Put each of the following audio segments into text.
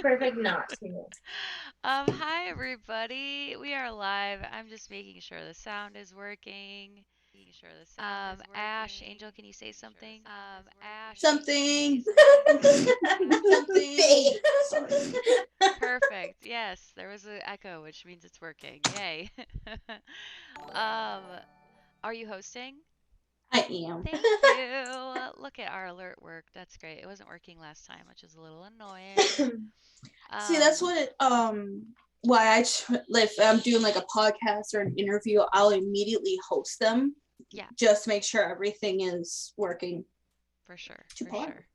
perfect not to. Hi everybody. We are live. I'm just making sure the sound is working. Ash, Angel, can you say something? Something. Something. Sorry. Perfect. Yes, there was an echo, which means it's working. Yay. Um, are you hosting? I am. Thank you. Look at our alert work. That's great. It wasn't working last time, which is a little annoying. See, that's Um, what why if I'm doing like a podcast or an interview, I'll immediately host them yeah, just to make sure everything is working for sure, to for par. sure.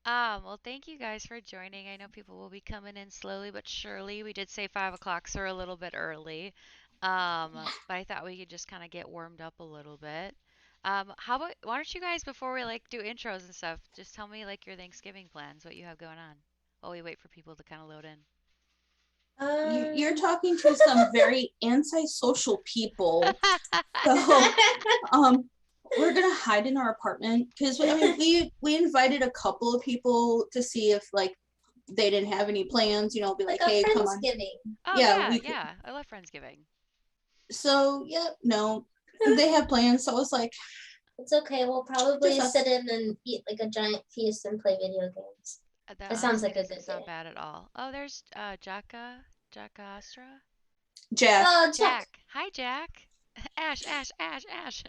Well, thank you guys for joining. I know people will be coming in slowly but surely. We did say 5 o'clock, so we're a little bit early. But I thought we could just kind of get warmed up a little bit. How about why don't you guys before we like do intros and stuff, just tell me like your Thanksgiving plans, what you have going on, while we wait for people to kind of load in. You're talking to some very antisocial people, so we're gonna hide in our apartment because I mean we invited a couple of people to see if like they didn't have any plans. Be Like like, a hey, come on. Friendsgiving. Oh Yeah, yeah, we could. yeah. I love Friendsgiving. So yeah, no, they have plans. So I was like, It's okay. We'll just probably us. sit in and eat like a giant feast and play video games. That That sounds honestly like a doesn't good sound day. bad at all. Oh, there's Jaka Astra. Jack. Jack. Jack. Hi, Jack. Ash, Ash, Ash, Ash.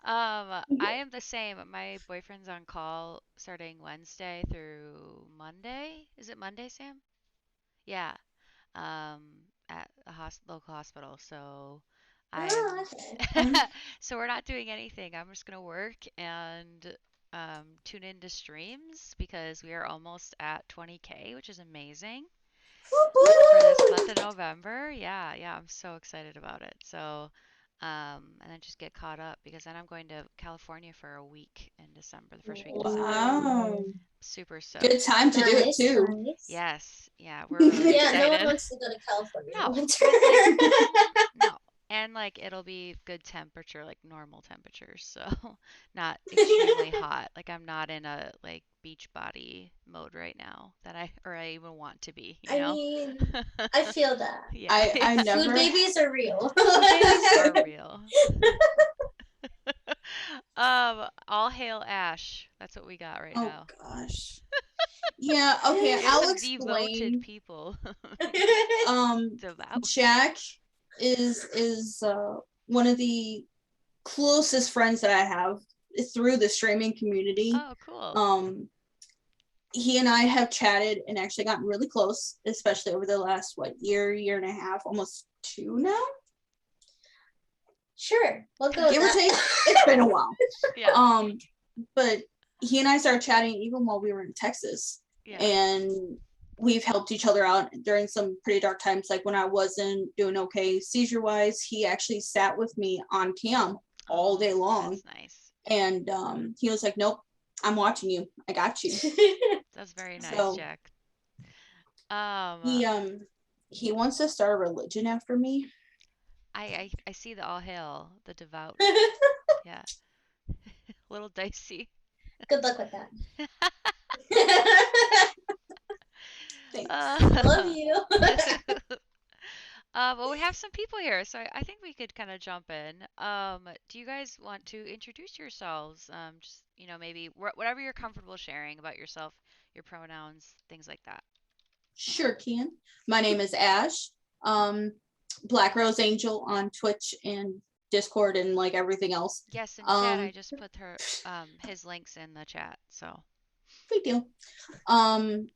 I am the same. My boyfriend's on call starting Wednesday through Monday. Is it Monday, Sam? Yeah. Um, at a local hospital. So I'm Oh, okay. so we're not doing anything. I'm just gonna work and tune into streams because we are almost at 20K, which is amazing for this month of November. Yeah, yeah, I'm so excited about it. So, and then just get caught up because then I'm going to California for a week in December, the first week in December. Wow. Ooh. Super Good stoked. time to do it Nice, too. nice. Yes, yeah, we're really Yeah, no one excited. wants to go to California in the No, winter. and like, no. And like it'll be good temperature, like normal temperatures, so not extremely hot. Like I'm not in a like beach body mode right now that I even want to be, you I know? mean, I feel that. Yeah, I it's Food never. babies are real. food babies are real. All hail Ash. That's what we got right Oh now. gosh. Yeah. Okay. We have I'll some devoted explain. people. Um, Devout. Jack is one of the closest friends that I have through the streaming community. Oh, cool. Um, he and I have chatted and actually gotten really close, especially over the last year and a half, almost two now, Sure, we'll go with give or that. take. It's been a while. Yeah, But he and I started chatting even while we were in Texas, yeah. and we've helped each other out during some pretty dark times. Like when I wasn't doing okay seizure wise, he actually sat with me on cam all day Oh, long, that's nice. and he was like, "Nope, I'm watching you. I got you." That's very nice, So Jack. Um, he wants to start a religion after me. I see the all hail, the devout. Yeah, a little dicey. Good luck with that. Thanks. Love Uh, you. well, we have some people here, so I think we could kind of jump in. Do you guys want to introduce yourselves? Just, maybe whatever you're comfortable sharing about yourself, your pronouns, things like that. Sure can. My name is Ash. Um, Black Rose Angel on Twitch and Discord and like everything else. Yes, in chat, I Um, just put his links in the chat. So, Big deal.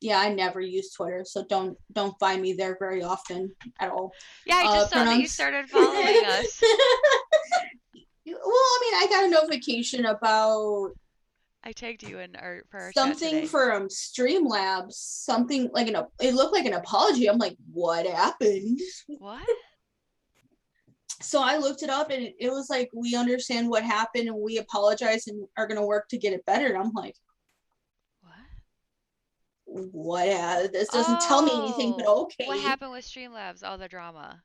Yeah, I never use Twitter, so don't find me there very often at all. yeah, I just saw that you Pronounce. started following us. Well, I mean, I got a notification about I tagged you in for our chat something today. from Streamlabs, something like it looked like an apology. I'm like, what happened? What? So I looked it up and it was like, we understand what happened and we apologize and are going to work to get it better. And I'm like, What? what? This doesn't tell me anything, but Oh, what okay. happened with Streamlabs? All the drama.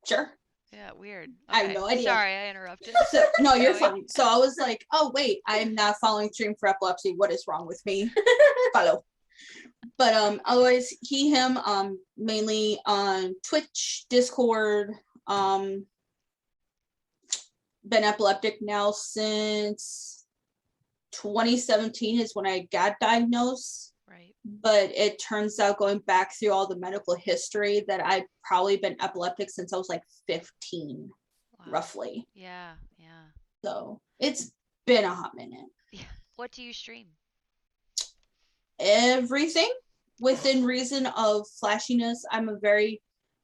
Sure. Yeah, weird. I have Okay, no idea. sorry, I interrupted. So, no, Keep you're going. fine. So I was like, oh, wait, I'm not following Stream for Epilepsy. What is wrong with me? Follow. But otherwise he, him, mainly on Twitch, Discord, been epileptic now since 2017 is when I got diagnosed. Right. But it turns out, going back through all the medical history, that I've probably been epileptic since I was like 15, Wow. roughly. Yeah. So it's been a hot minute. Yeah. What do you stream? Everything within reason of flashiness. I'm a very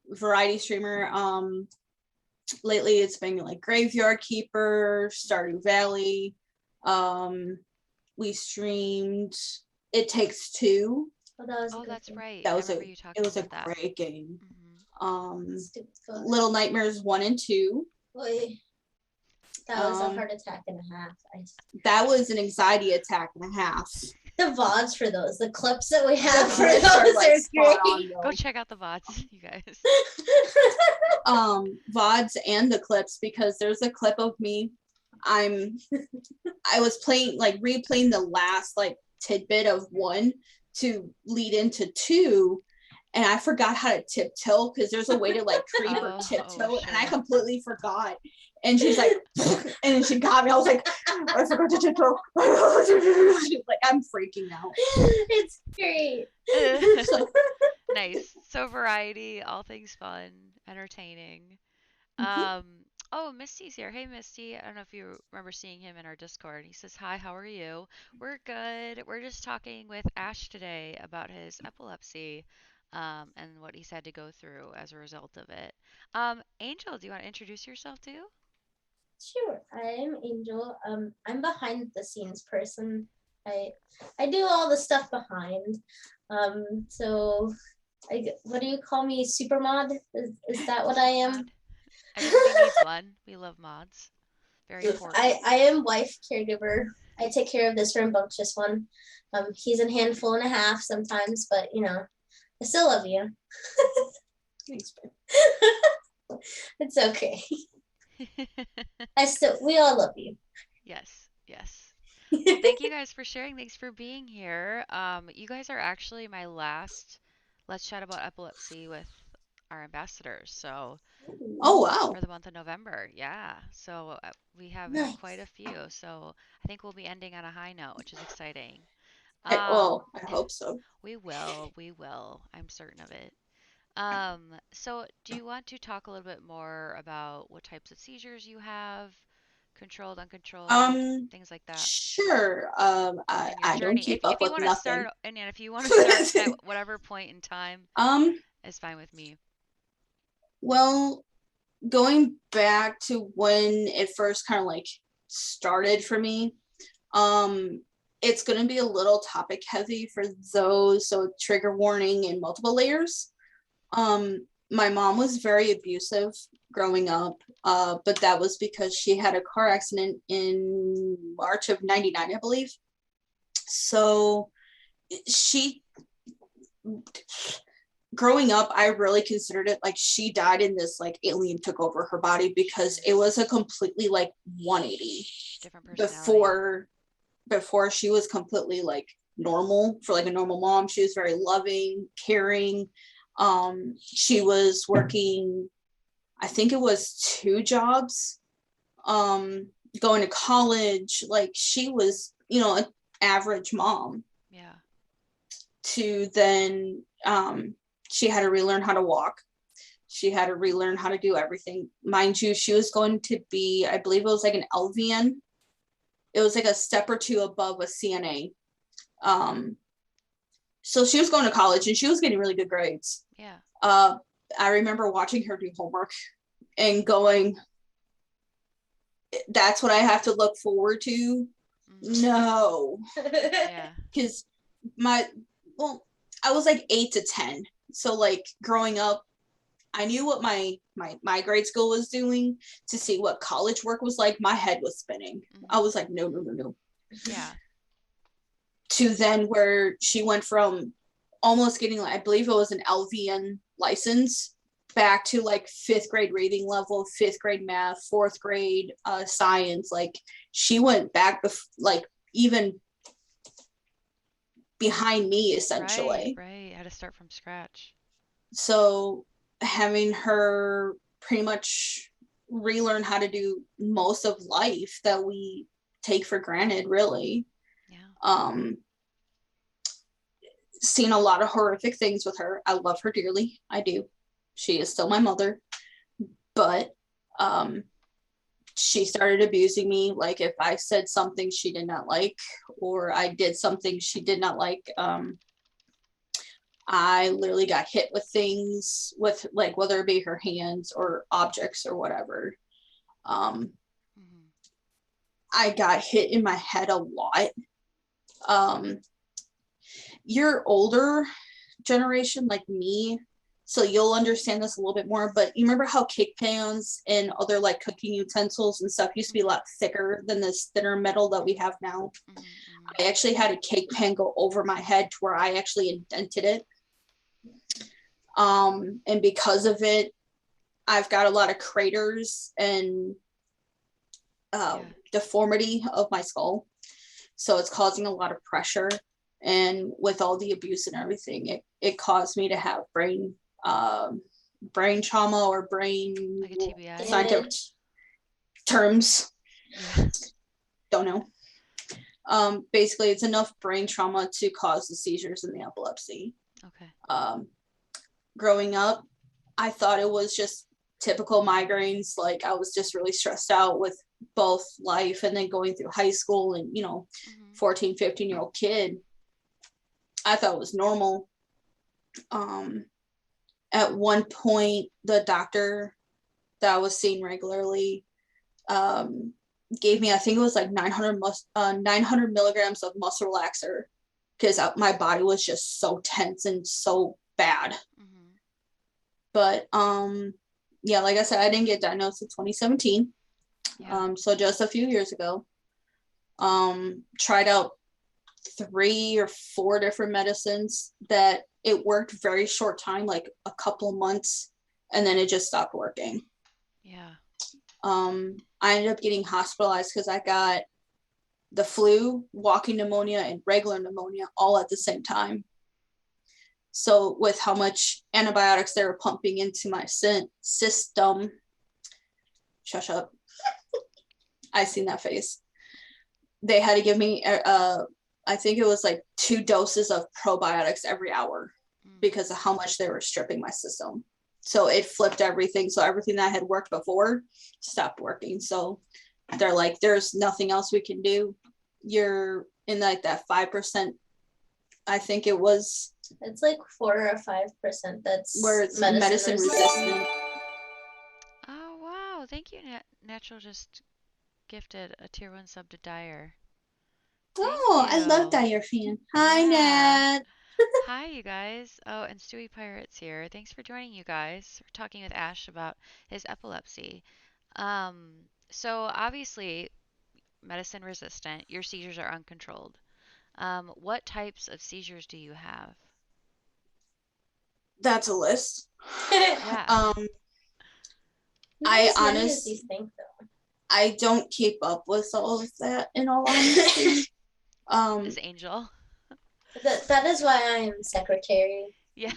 variety streamer. Lately it's been like Graveyard Keeper, Stardew Valley. We streamed It Takes Two. Oh, that was a Oh, good that's game. right. That I was remember you it talking was a about that. great game. Mhm. Stupid fuck. Little Nightmares 1 and 2. Boy, that was a heart attack and a half. That was an anxiety attack and a half. The VODs for those, the clips that we have Oh, for those those are, like, are spot great. on, though. Go check out the VODs, you guys. VODs and the clips, because there's a clip of me. I was replaying the last like tidbit of 1 to lead into 2, and I forgot how to tiptoe, because there's a way to like creep or tiptoe, and I sure. completely forgot. And she's like, and then she got me. I was like, I forgot to tiptoe. Like, I'm freaking out. It's great. So, Nice. So variety, all things fun, entertaining. Mhm. Oh, Misty's here. Hey, Misty. I don't know if you remember seeing him in our Discord. He says, "Hi, how are you? We're good. We're just talking with Ash today about his epilepsy, and what he's had to go through as a result of it." Angel, do you want to introduce yourself too? Sure, I'm Angel. I'm behind the scenes person. I do all the stuff behind. So what do you call me? Super mod? Is that what I am? Mod. Everybody needs one. We love mods. Very important. I am wife caregiver. I take care of this rambunctious one. He's a handful and a half sometimes, but I still love you. Thanks, babe. It's okay. We all love you. Yes. Well, thank you guys for sharing. Thanks for being here. You guys are actually my last Let's Chat About Epilepsy with our ambassadors. So, Oh, wow. for the month of November. Yeah. So, we have Nice. had quite a few. So, I think we'll be ending on a high note, which is exciting. I hope so. We will. I'm certain of it. So do you want to talk a little bit more about what types of seizures you have, controlled, uncontrolled, things like that? Sure. And your I don't journey. keep If up you with want to nothing. start, and if you want to start at whatever point in time, is fine with me. Well, going back to when it first kind of like started for me, it's going to be a little topic heavy for those, so trigger warning and multiple layers. My mom was very abusive growing up, but that was because she had a car accident in March of '99, I believe. So growing up, I really considered it like she died and this like alien took over her body, because it was a completely like 180 Different personality. Before she was completely like normal, for like a normal mom. She was very loving, caring. She was working, I think it was 2 jobs, going to college. Like, she was, an average mom. Yeah. To then, she had to relearn how to walk. She had to relearn how to do everything. Mind you, she was going to be, I believe it was like an LVN. It was like a step or 2 above a CNA. So she was going to college and she was getting really good grades. Yeah. I remember watching her do homework and going, that's what I have to look forward to. Mhm. No. Yeah. Because I was like 8 to 10. So like growing up, I knew what my grade school was doing. To see what college work was like, my head was spinning. Mhm. I was like, no. Yeah. To then where she went from almost getting, like, I believe it was an LVN license, back to like 5th grade reading level, 5th grade math, 4th grade science. Like, she went back like even behind me essentially. Right. Had to start from scratch. So having her pretty much relearn how to do most of life that we take for granted, really. Yeah. Seen a lot of horrific things with her. I love her dearly. I do. She is still my mother. But she started abusing me. Like if I said something she did not like, or I did something she did not like, I literally got hit with things, with like whether it be her hands or objects or whatever. I got hit in my head a lot. You're older generation like me, so you'll understand this a little bit more, but you remember how cake pans and other like cooking utensils and stuff used to be a lot thicker than this thinner metal that we have now? I actually had a cake pan go over my head to where I actually indented it. And because of it, I've got a lot of craters and deformity of my skull. So it's causing a lot of pressure. And with all the abuse and everything, it caused me to have brain trauma or brain like a TBI scientific terms. Yeah. Don't know. Basically, it's enough brain trauma to cause the seizures and the epilepsy. Okay. Growing up, I thought it was just typical migraines. Like I was just really stressed out with both life and then going through high school and, 14, 15-year-old kid. I thought it was normal. At one point, the doctor that I was seeing regularly gave me, I think it was like 900 milligrams of muscle relaxer because my body was just so tense and so bad. But like I said, I didn't get diagnosed in 2017. So just a few years ago. Tried out 3 or 4 different medicines that it worked very short time, like a couple of months, and then it just stopped working. I ended up getting hospitalized because I got the flu, walking pneumonia, and regular pneumonia all at the same time. So with how much antibiotics they were pumping into my system, shush up. I seen that face. They had to give me I think it was like 2 doses of probiotics every hour because of how much they were stripping my system. So it flipped everything. So everything that had worked before stopped working. So they're like, there's nothing else we can do. You're in like that 5%. I think it was. It's like 4 or 5% that's where it's medicine resistant. Oh, wow. Thank you, Natural just gifted a tier 1 sub to Dyer. I love Dyer fan. Hi, Nat. Hi, you guys. Oh, and Stewie Pirate's here. Thanks for joining, you guys. We're talking with Ash about his epilepsy. So obviously, medicine resistant. Your seizures are uncontrolled. What types of seizures do you have? That's a list. Yeah. I honestly think though. I don't keep up with all of that in all honesty. This Angel. That is why I am secretary. Yeah.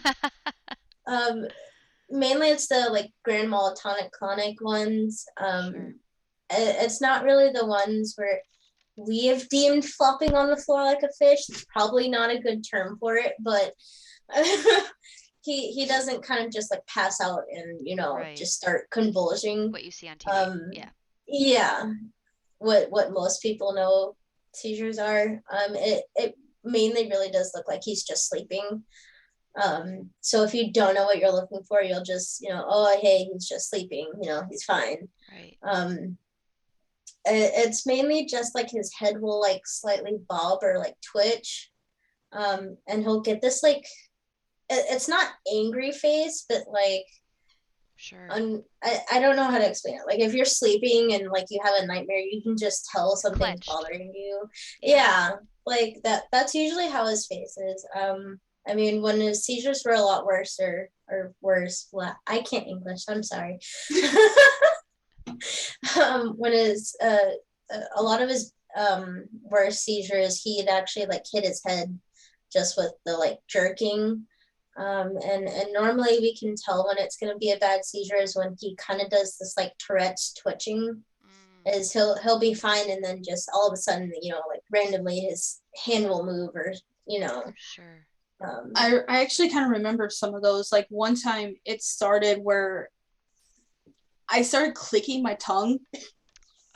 Mainly it's the like grand mal tonic-clonic ones. Sure. It's not really the ones where we have deemed flopping on the floor like a fish. It's probably not a good term for it, but he doesn't kind of just like pass out and just start convulsing. What you see on TV. Yeah. What most people know seizures are. It mainly really does look like he's just sleeping. So if you don't know what you're looking for, you'll just, oh, hey, he's just sleeping, he's fine. Right. It's mainly just like his head will like slightly bob or like twitch. And he'll get this like, it's not angry face, but like, sure. I don't know how to explain it. Like if you're sleeping and like you have a nightmare, you can just tell something's bothering you. Yeah. Like that's usually how his face is. I mean, when his seizures were a lot worse or worse, well, I can't English, I'm sorry. When his a lot of his worst seizures, he'd actually like hit his head just with the like jerking. And normally we can tell when it's gonna be a bad seizure is when he kind of does this like Tourette's twitching. Is he'll be fine, and then just all of a sudden, like randomly his hand will move, or Sure. I actually kind of remember some of those. Like one time it started where I started clicking my tongue,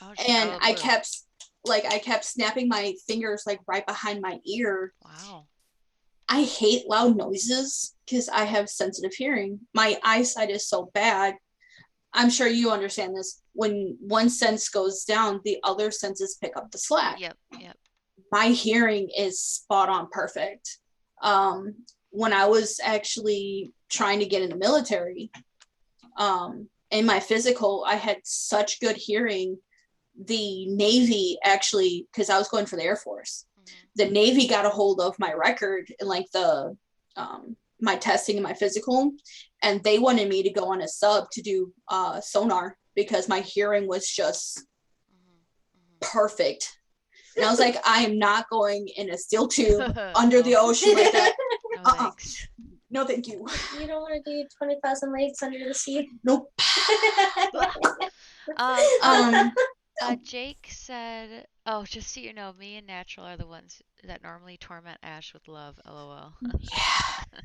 and I kept snapping my fingers like right behind my ear. Wow. I hate loud noises because I have sensitive hearing. My eyesight is so bad. I'm sure you understand this. When one sense goes down, the other senses pick up the slack. Yep. My hearing is spot on perfect. When I was actually trying to get in the military, in my physical, I had such good hearing. The Navy actually, because I was going for the Air Force, the Navy got a hold of my record and like my testing and my physical, and they wanted me to go on a sub to do sonar because my hearing was just perfect. And I was like, I am not going in a steel tube under the ocean like that. No, thanks. No, thank you. You don't want to do 20,000 leagues under the sea? Nope. Jake said, "Oh, just so you know, me and Natural are the ones that normally torment Ash with love. LOL." Yeah.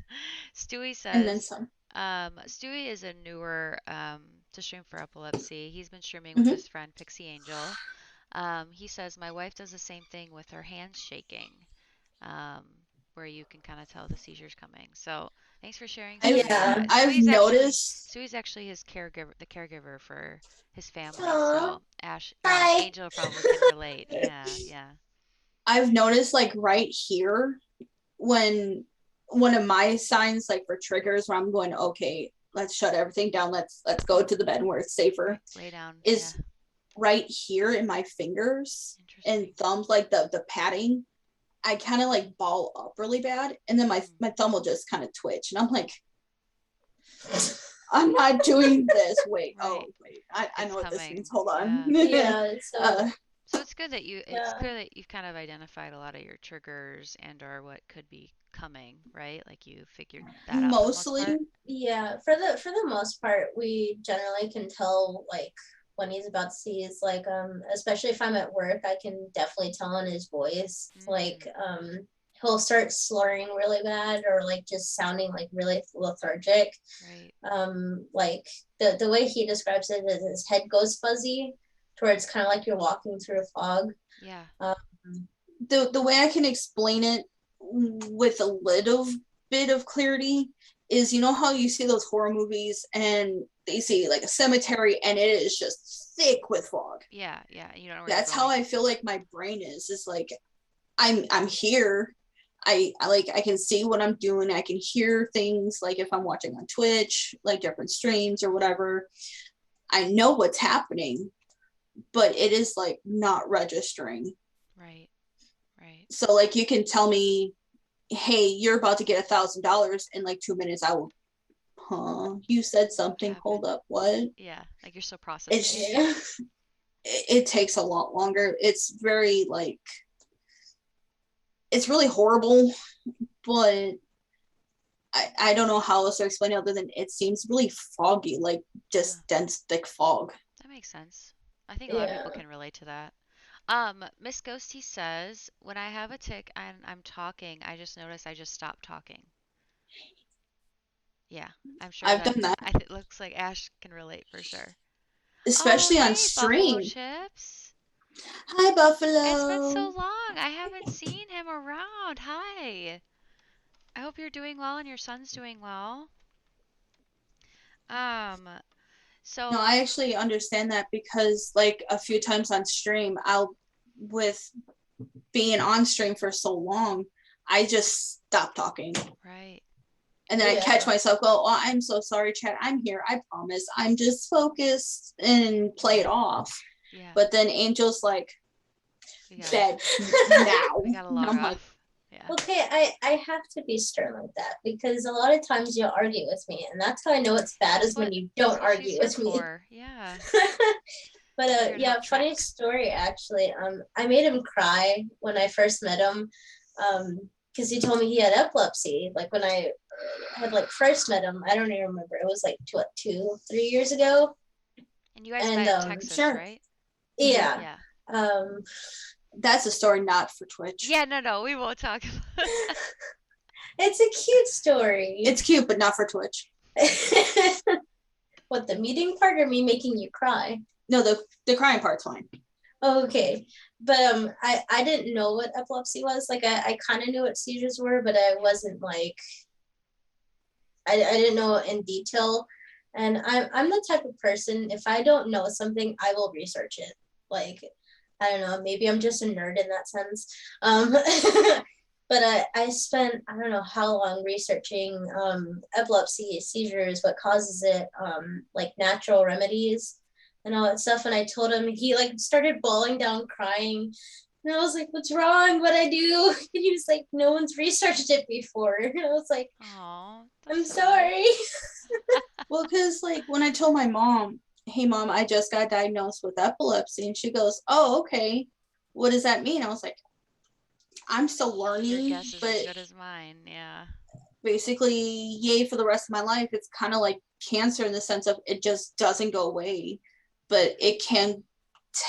Stewie says, And then some. Stewie is a newer to stream for epilepsy. He's been streaming with his friend Pixie Angel. He says, my wife does the same thing with her hands shaking, where you can kind of tell the seizure's coming. So thanks for sharing. Yeah, I've noticed. Stewie's actually his caregiver for his family. Aww. So Hi. Angel probably can relate. Yeah. I've noticed like right here when one of my signs like for triggers where I'm going, okay, let's shut everything down. Let's go to the bed where it's safer. Lay down. Is right here in my fingers and thumbs, like the padding. I kind of like ball up really bad, and then my thumb will just kind of twitch, and I'm like, I'm not doing this. Wait, right. I know what this means. Hold on. Yeah. So it's good that it's clear that you've kind of identified a lot of your triggers and or what could be coming, right? Like you figured that out. Mostly. Yeah. For the most part, we generally can tell like when he's about to seize, like especially if I'm at work, I can definitely tell in his voice. Like he'll start slurring really bad, or like just sounding like really lethargic. Right. Like the way he describes it is his head goes fuzzy, to where it's kind of like you're walking through a fog. Yeah. The way I can explain it with a little bit of clarity is, you know how you see those horror movies and they see like a cemetery and it is just thick with fog. Yeah. You don't know where that's how I feel like my brain is. It's like I'm here. I can see what I'm doing. I can hear things, like if I'm watching on Twitch, like different streams or whatever. I know what's happening, but it is like not registering. Right. So like you can tell me, hey, you're about to get $1,000 in like 2 minutes. I will, you said something. Hold up, what? Yeah, like you're so processing. It takes a lot longer. It's very like, it's really horrible, but I don't know how else to explain it other than it seems really foggy, like just dense, thick fog. That makes sense. I think a lot of people can relate to that. Miss Ghosty says, when I have a tic and I'm talking, I just notice I just stop talking. Yeah, I'm sure I've done that. It looks like Ash can relate for sure. Especially on stream. Buffalo Chips. Hi, Buffalo. It's been so long. I haven't seen him around. Hi. I hope you're doing well and your son's doing well. So no, I actually understand that because like a few times on stream, with being on stream for so long, I just stop talking. Right. And then I catch myself go, oh, I'm so sorry, chat. I'm here. I promise. I'm just focused and play it off. Yeah. But then Angel's like, bed now. We gotta log off. Yeah. Okay, I have to be stern like that because a lot of times you'll argue with me, and that's how I know it's bad is when you don't argue with me. Yeah. But funny story actually. I made him cry when I first met him. because he told me he had epilepsy. Like when I had like first met him, I don't even remember. It was like 2, 3 years ago. And you guys met in Texas, sure. right? Yeah. Yeah. That's a story not for Twitch. Yeah, no, we won't talk about that. It's a cute story. It's cute, but not for Twitch. What, the meeting part or me making you cry? No, the crying part's fine. Okay. But I didn't know what epilepsy was. Like I kind of knew what seizures were, but I wasn't like I didn't know in detail. And I'm the type of person, if I don't know something, I will research it. Like, I don't know, maybe I'm just a nerd in that sense. But I spent, I don't know how long researching epilepsy, seizures, what causes it, like natural remedies and all that stuff. And I told him, he like started bawling down, crying. And I was like, what's wrong? What'd I do? And he was like, no one's researched it before. And I was like, I'm sorry. Well, because like when I told my mom, hey mom, I just got diagnosed with epilepsy, and she goes, oh, okay, what does that mean? I was like, I'm still learning. Your guess is as good as mine. Yeah. Basically, yay for the rest of my life. It's kind of like cancer in the sense of it just doesn't go away, but it can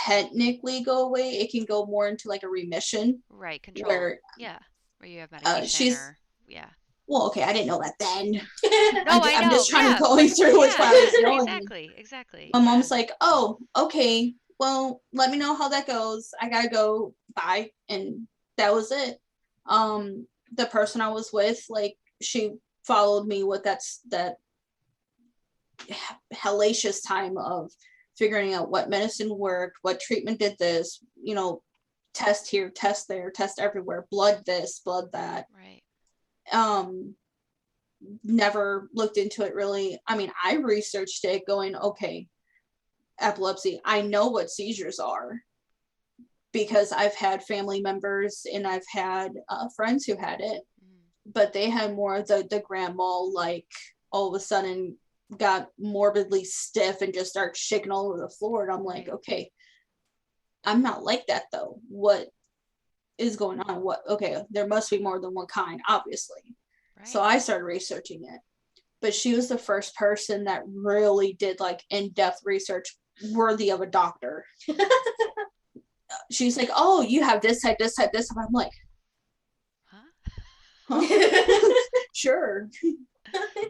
technically go away. It can go more into like a remission. Right. Control. Where you have medication. Yeah. Well, okay, I didn't know that then. No, I know. I'm just trying to going through with what I was knowing. Exactly. My mom's like, oh, okay, well, let me know how that goes. I gotta go. Bye. And that was it. The person I was with, like, she followed me with that hellacious time of figuring out what medicine worked, what treatment did this, test here, test there, test everywhere, blood this, blood that. Right. Never looked into it really. I mean, I researched it going, okay, epilepsy, I know what seizures are because I've had family members and I've had friends who had it, but they had more of the grandma, like all of a sudden got morbidly stiff and just start shaking all over the floor. And I'm like, okay, I'm not like that though. What is going on? Okay, there must be more than one kind, obviously. Right. So I started researching it, but she was the first person that really did like in-depth research worthy of a doctor. She's like, oh, you have this type, this type, this type. I'm like, huh? Sure.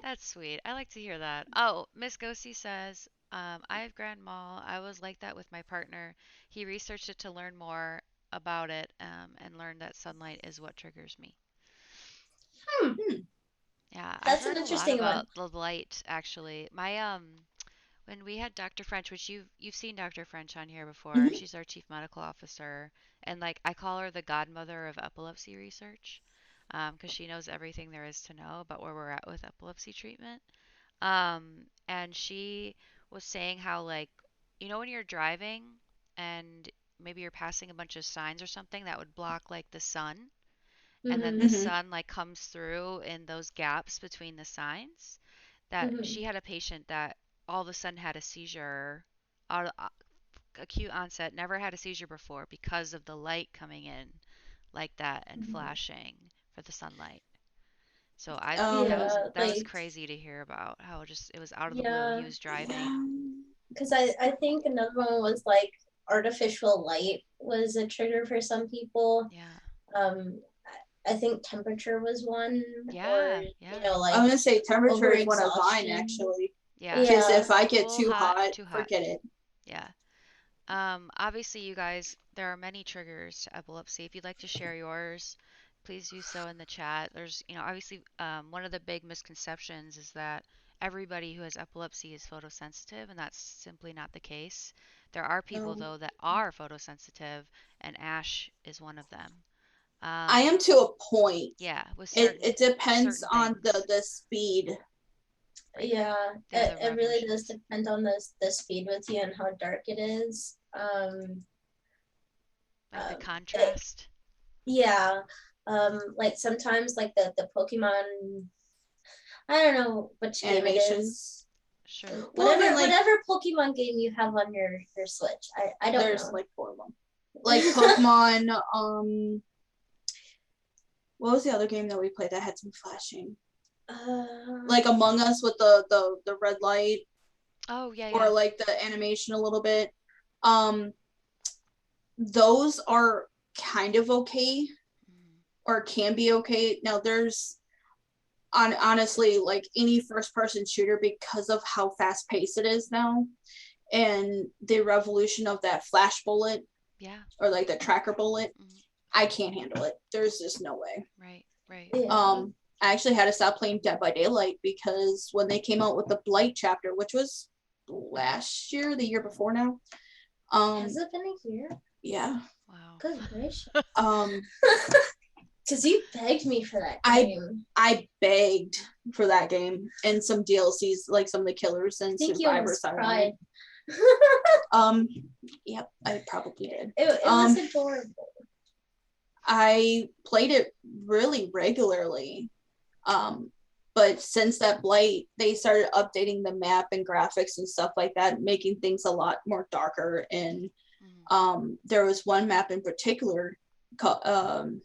That's sweet. I like to hear that. Oh, Miss Ghosty says, I have grandma. I was like that with my partner. He researched it to learn more about it and learned that sunlight is what triggers me. Yeah, that's I've heard an interesting a lot about one. the light actually. My when we had Dr. French, which you've seen Dr. French on here before, she's our chief medical officer, and like I call her the godmother of epilepsy research, because she knows everything there is to know about where we're at with epilepsy treatment. And she was saying how like when you're driving and maybe you're passing a bunch of signs or something that would block like the sun. And then the sun like comes through in those gaps between the signs. That she had a patient that all of a sudden had a seizure, acute onset, never had a seizure before because of the light coming in like that and flashing for the sunlight. So that was crazy to hear about how it was out of the blue. He was driving. Because I think another one was like artificial light was a trigger for some people. Yeah. I think temperature was one. Yeah. Like I'm gonna say temperature is one of mine actually. Yeah. Because if I get too hot, forget it. Yeah. Obviously, you guys, there are many triggers to epilepsy. If you'd like to share yours, please do so in the chat. There's, obviously, one of the big misconceptions is that everybody who has epilepsy is photosensitive, and that's simply not the case. There are people, though, that are photosensitive, and ASH is one of them. I am to a point. Yeah, with it depends on the speed. Right. Yeah, it really does depend on the speed with you and how dark it is. Like the contrast. Like sometimes like the Pokemon, I don't know which game it is. Sure. Whatever Pokemon game you have on your Switch. I don't know. There's like 4 of them. Like Pokemon, what was the other game that we played that had some flashing? Um, Like Among Us with the red light. Oh, yeah, Or yeah. like the animation a little bit. Those are kind of okay, or can be okay. Now there's honestly, like any first person shooter, because of how fast paced it is now and the revolution of that flash bullet, Yeah. or like the tracker bullet, Mhm. I can't handle it. There's just no way. Right. yeah. I actually had to stop playing Dead by Daylight because when they came out with the Blight chapter, which was last year, the year before now. Has it been a year? Yeah. Wow. Good gracious. Um, Because you begged me for that game. I begged for that game and some DLCs, like some of the killers and I think survivors you I cried. wanted. Yep, I probably did. It was adorable. I played it really regularly. But since that Blight, they started updating the map and graphics and stuff like that, making things a lot more darker. And there was one map in particular called,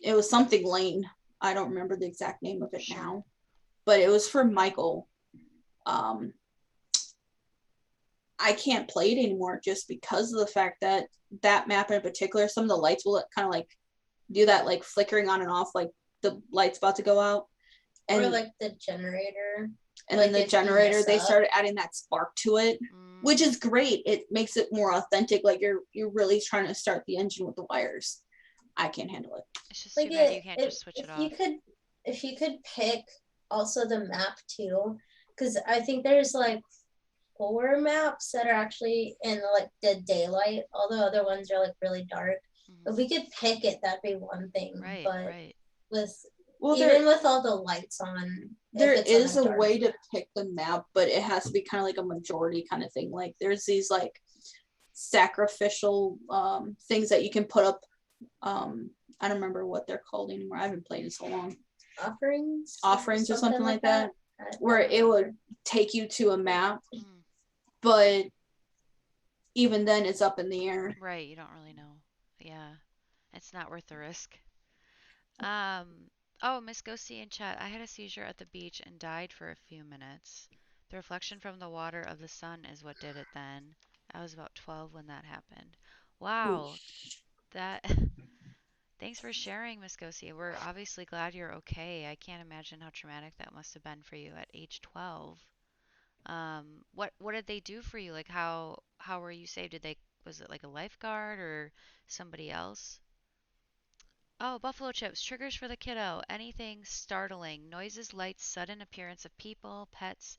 it was something Lane. I don't remember the exact name of it now, but it was for Michael. I can't play it anymore just because of the fact that that map in particular, some of the lights will kind of like do that, like flickering on and off, like the light's about to go out. And, or like the generator. And like then the generator, they started adding that spark to it, which is great. It makes it more authentic. Like you're really trying to start the engine with the wires. I can't handle it. It's just like too bad you can't just switch it off. If you could pick also the map too, because I think there's like 4 maps that are actually in like the daylight. All the other ones are like really dark. If we could pick it, that'd be one thing. But with with all the lights on, there is a way to pick the map, but it has to be kind of like a majority kind of thing. Like there's these like sacrificial things that you can put up. I don't remember what they're called anymore. I haven't played in so long. Offerings or something like that, where it would take you to a map, but even then it's up in the air. Right, you don't really know. Yeah, it's not worth the risk. Oh, Miss Ghosty in chat. I had a seizure at the beach and died for a few minutes. The reflection from the water of the sun is what did it then. I was about 12 when that happened. Wow. That Thanks for sharing, Miss Ghosty. We're obviously glad you're okay. I can't imagine how traumatic that must have been for you at age 12. What did they do for you? Like how were you saved? Was it like a lifeguard or somebody else? Oh, buffalo chips, triggers for the kiddo. Anything startling, noises, lights, sudden appearance of people, pets,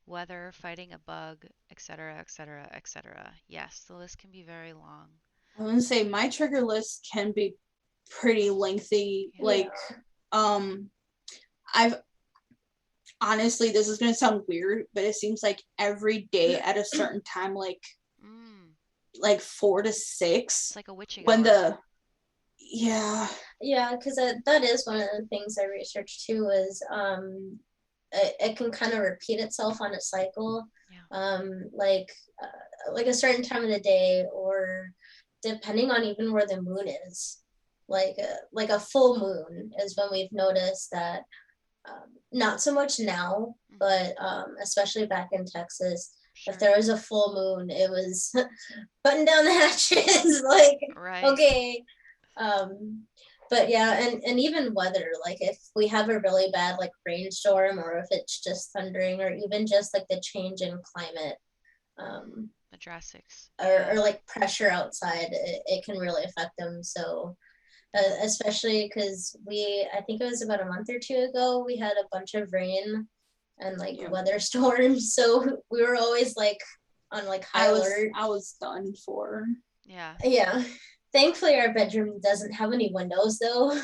weather, fighting a bug, etc., etc., etc. Yes, the list can be very long. I want to say my trigger list can be pretty lengthy. Yeah. Like, I've honestly, this is gonna sound weird, but it seems like every day at a certain time, like 4 to 6. It's like a witching hour. Yeah, because that is one of the things I researched too. Is it can kind of repeat itself on a cycle. Like a certain time of the day, or depending on even where the moon is. Like a full moon is when we've noticed that. Not so much now, but especially back in Texas, if there was a full moon, it was button down the hatches. Like, okay. But yeah, and even weather, like if we have a really bad like rainstorm, or if it's just thundering, or even just like the change in climate, the drastics, or like pressure outside, it can really affect them. So especially because I think it was about a month or 2 ago, we had a bunch of rain and like weather storms. So we were always like on like high alert. I was done for. Yeah. Thankfully, our bedroom doesn't have any windows though.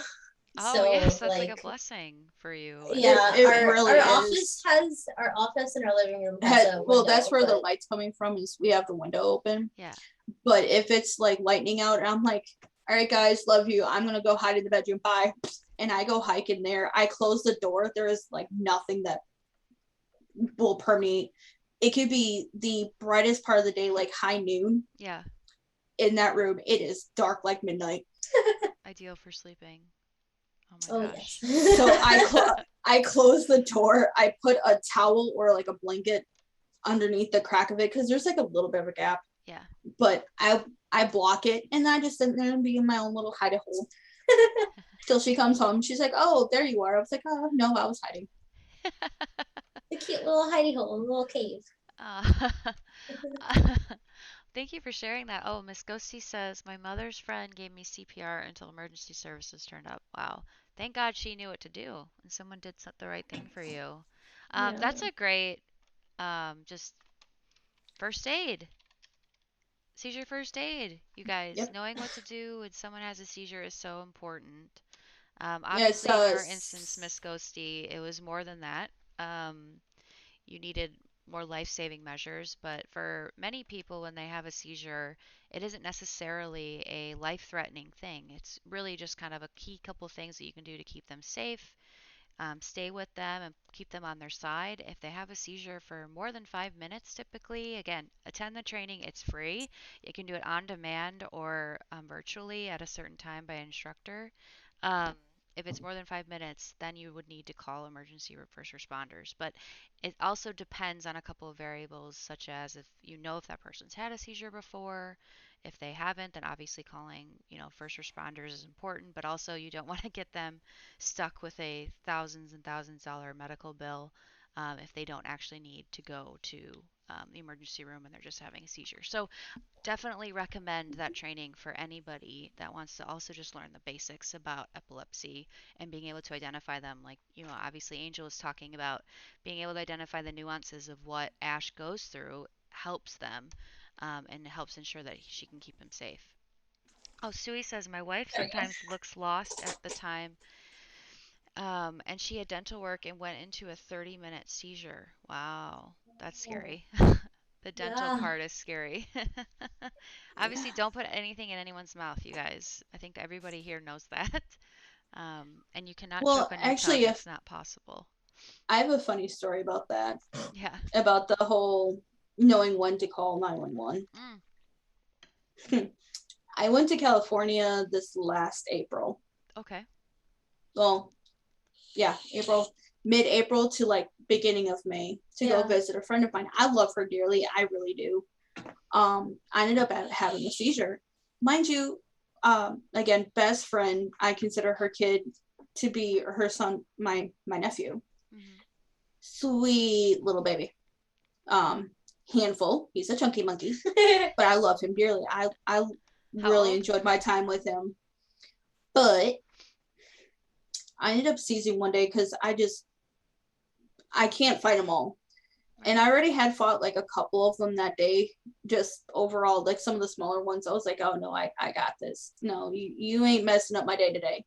Oh, so, yes, that's like a blessing for you. Yeah, our office and our living room has a window, that's where the light's coming from, is we have the window open. Yeah. But if it's like lightning out and I'm like, all right, guys, love you, I'm gonna go hide in the bedroom, bye. And I go hike in there. I close the door. There is like nothing that will permeate. It could be the brightest part of the day, like high noon. Yeah. In that room, it is dark like midnight. Ideal for sleeping. Oh my Oh gosh. yes. So I closed the door. I put a towel or like a blanket underneath the crack of it because there's like a little bit of a gap. Yeah. But I block it, and I just sit there and be in my own little hidey hole till she comes home. She's like, "Oh, there you are." I was like, "Oh no, I was hiding." The cute little hidey hole, a little cave. Uh, Thank you for sharing that. Oh, Miss Ghosty says, my mother's friend gave me CPR until emergency services turned up. Wow. Thank God she knew what to do and someone did the right thing for you. Yeah. That's a great, just first aid. Seizure first aid, you guys. Yep. Knowing what to do when someone has a seizure is so important. Yes. Obviously, in your instance, Miss Ghosty, it was more than that. Um, you needed more life-saving measures, but for many people when they have a seizure, it isn't necessarily a life-threatening thing. It's really just kind of a key couple things that you can do to keep them safe, stay with them and keep them on their side. If they have a seizure for more than 5 minutes, typically, again, attend the training. It's free. You can do it on demand or virtually at a certain time by instructor. Um, if it's more than 5 minutes, then you would need to call emergency or first responders. But it also depends on a couple of variables, such as if you know if that person's had a seizure before. If they haven't, then obviously calling, first responders is important, but also you don't want to get them stuck with a thousands and thousands dollar medical bill if they don't actually need to go to the emergency room and they're just having a seizure. So definitely recommend that training for anybody that wants to also just learn the basics about epilepsy and being able to identify them. Like, obviously Angel is talking about being able to identify the nuances of what Ash goes through helps them and helps ensure that she can keep him safe. Oh, Sui says, my wife sometimes looks lost at the time and she had dental work and went into a 30-minute seizure. Wow, that's scary. The dental Yeah. part is scary. Obviously, don't put anything in anyone's mouth, you guys. I think everybody here knows that. And you cannot Well, choke on your tongue. actually, if It's not possible. I have a funny story about that, Yeah. about the whole knowing when to call 911. Mm, I went to California this last April. okay. Well, yeah, mid-April to like beginning of May to go visit a friend of mine. I love her dearly. I really do. I ended up having a seizure. Mind you, again, best friend, I consider her kid to be her son, my nephew. Hmm. Sweet little baby. Handful. He's a chunky monkey, but I love him dearly. I really enjoyed my time with him. But I ended up seizing one day because I can't fight them all. Right. And I already had fought like a couple of them that day, just overall, like some of the smaller ones. I was like, oh no, I got this. No, you ain't messing up my day today.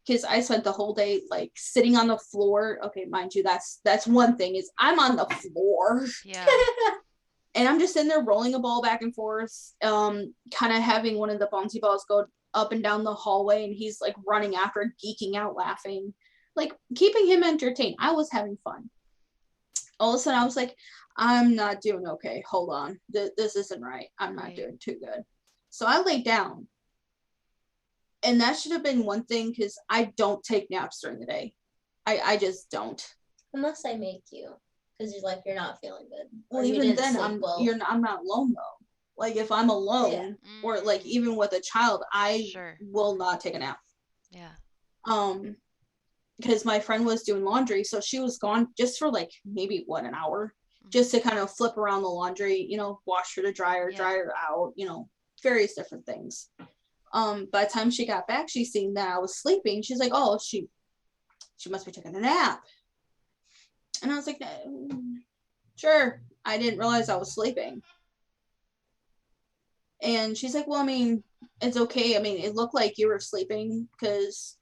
Because I spent the whole day like sitting on the floor. Okay, mind you, that's one thing is I'm on the floor. Yeah. And I'm just sitting there rolling a ball back and forth, kind of having one of the bouncy balls go up and down the hallway, and he's like running after, geeking out, laughing, like keeping him entertained. I was having fun. All of a sudden, I was like, I'm not doing okay. Hold on, this isn't right. I'm not doing too good. So I laid down, and that should have been one thing because I don't take naps during the day. I just don't. Unless I make you, because you're not feeling good. Well, even then, I'm not alone though. Like if I'm alone, or like even with a child, I will not take a nap. Yeah. Because my friend was doing laundry, so she was gone just for like maybe an hour, just to kind of flip around the laundry, wash her to dry her out, various different things. By the time she got back, she seen that I was sleeping. She's like, oh, she must be taking a nap. And I was like, sure. I didn't realize I was sleeping. And she's like, well, I mean, it's okay. I mean, it looked like you were sleeping because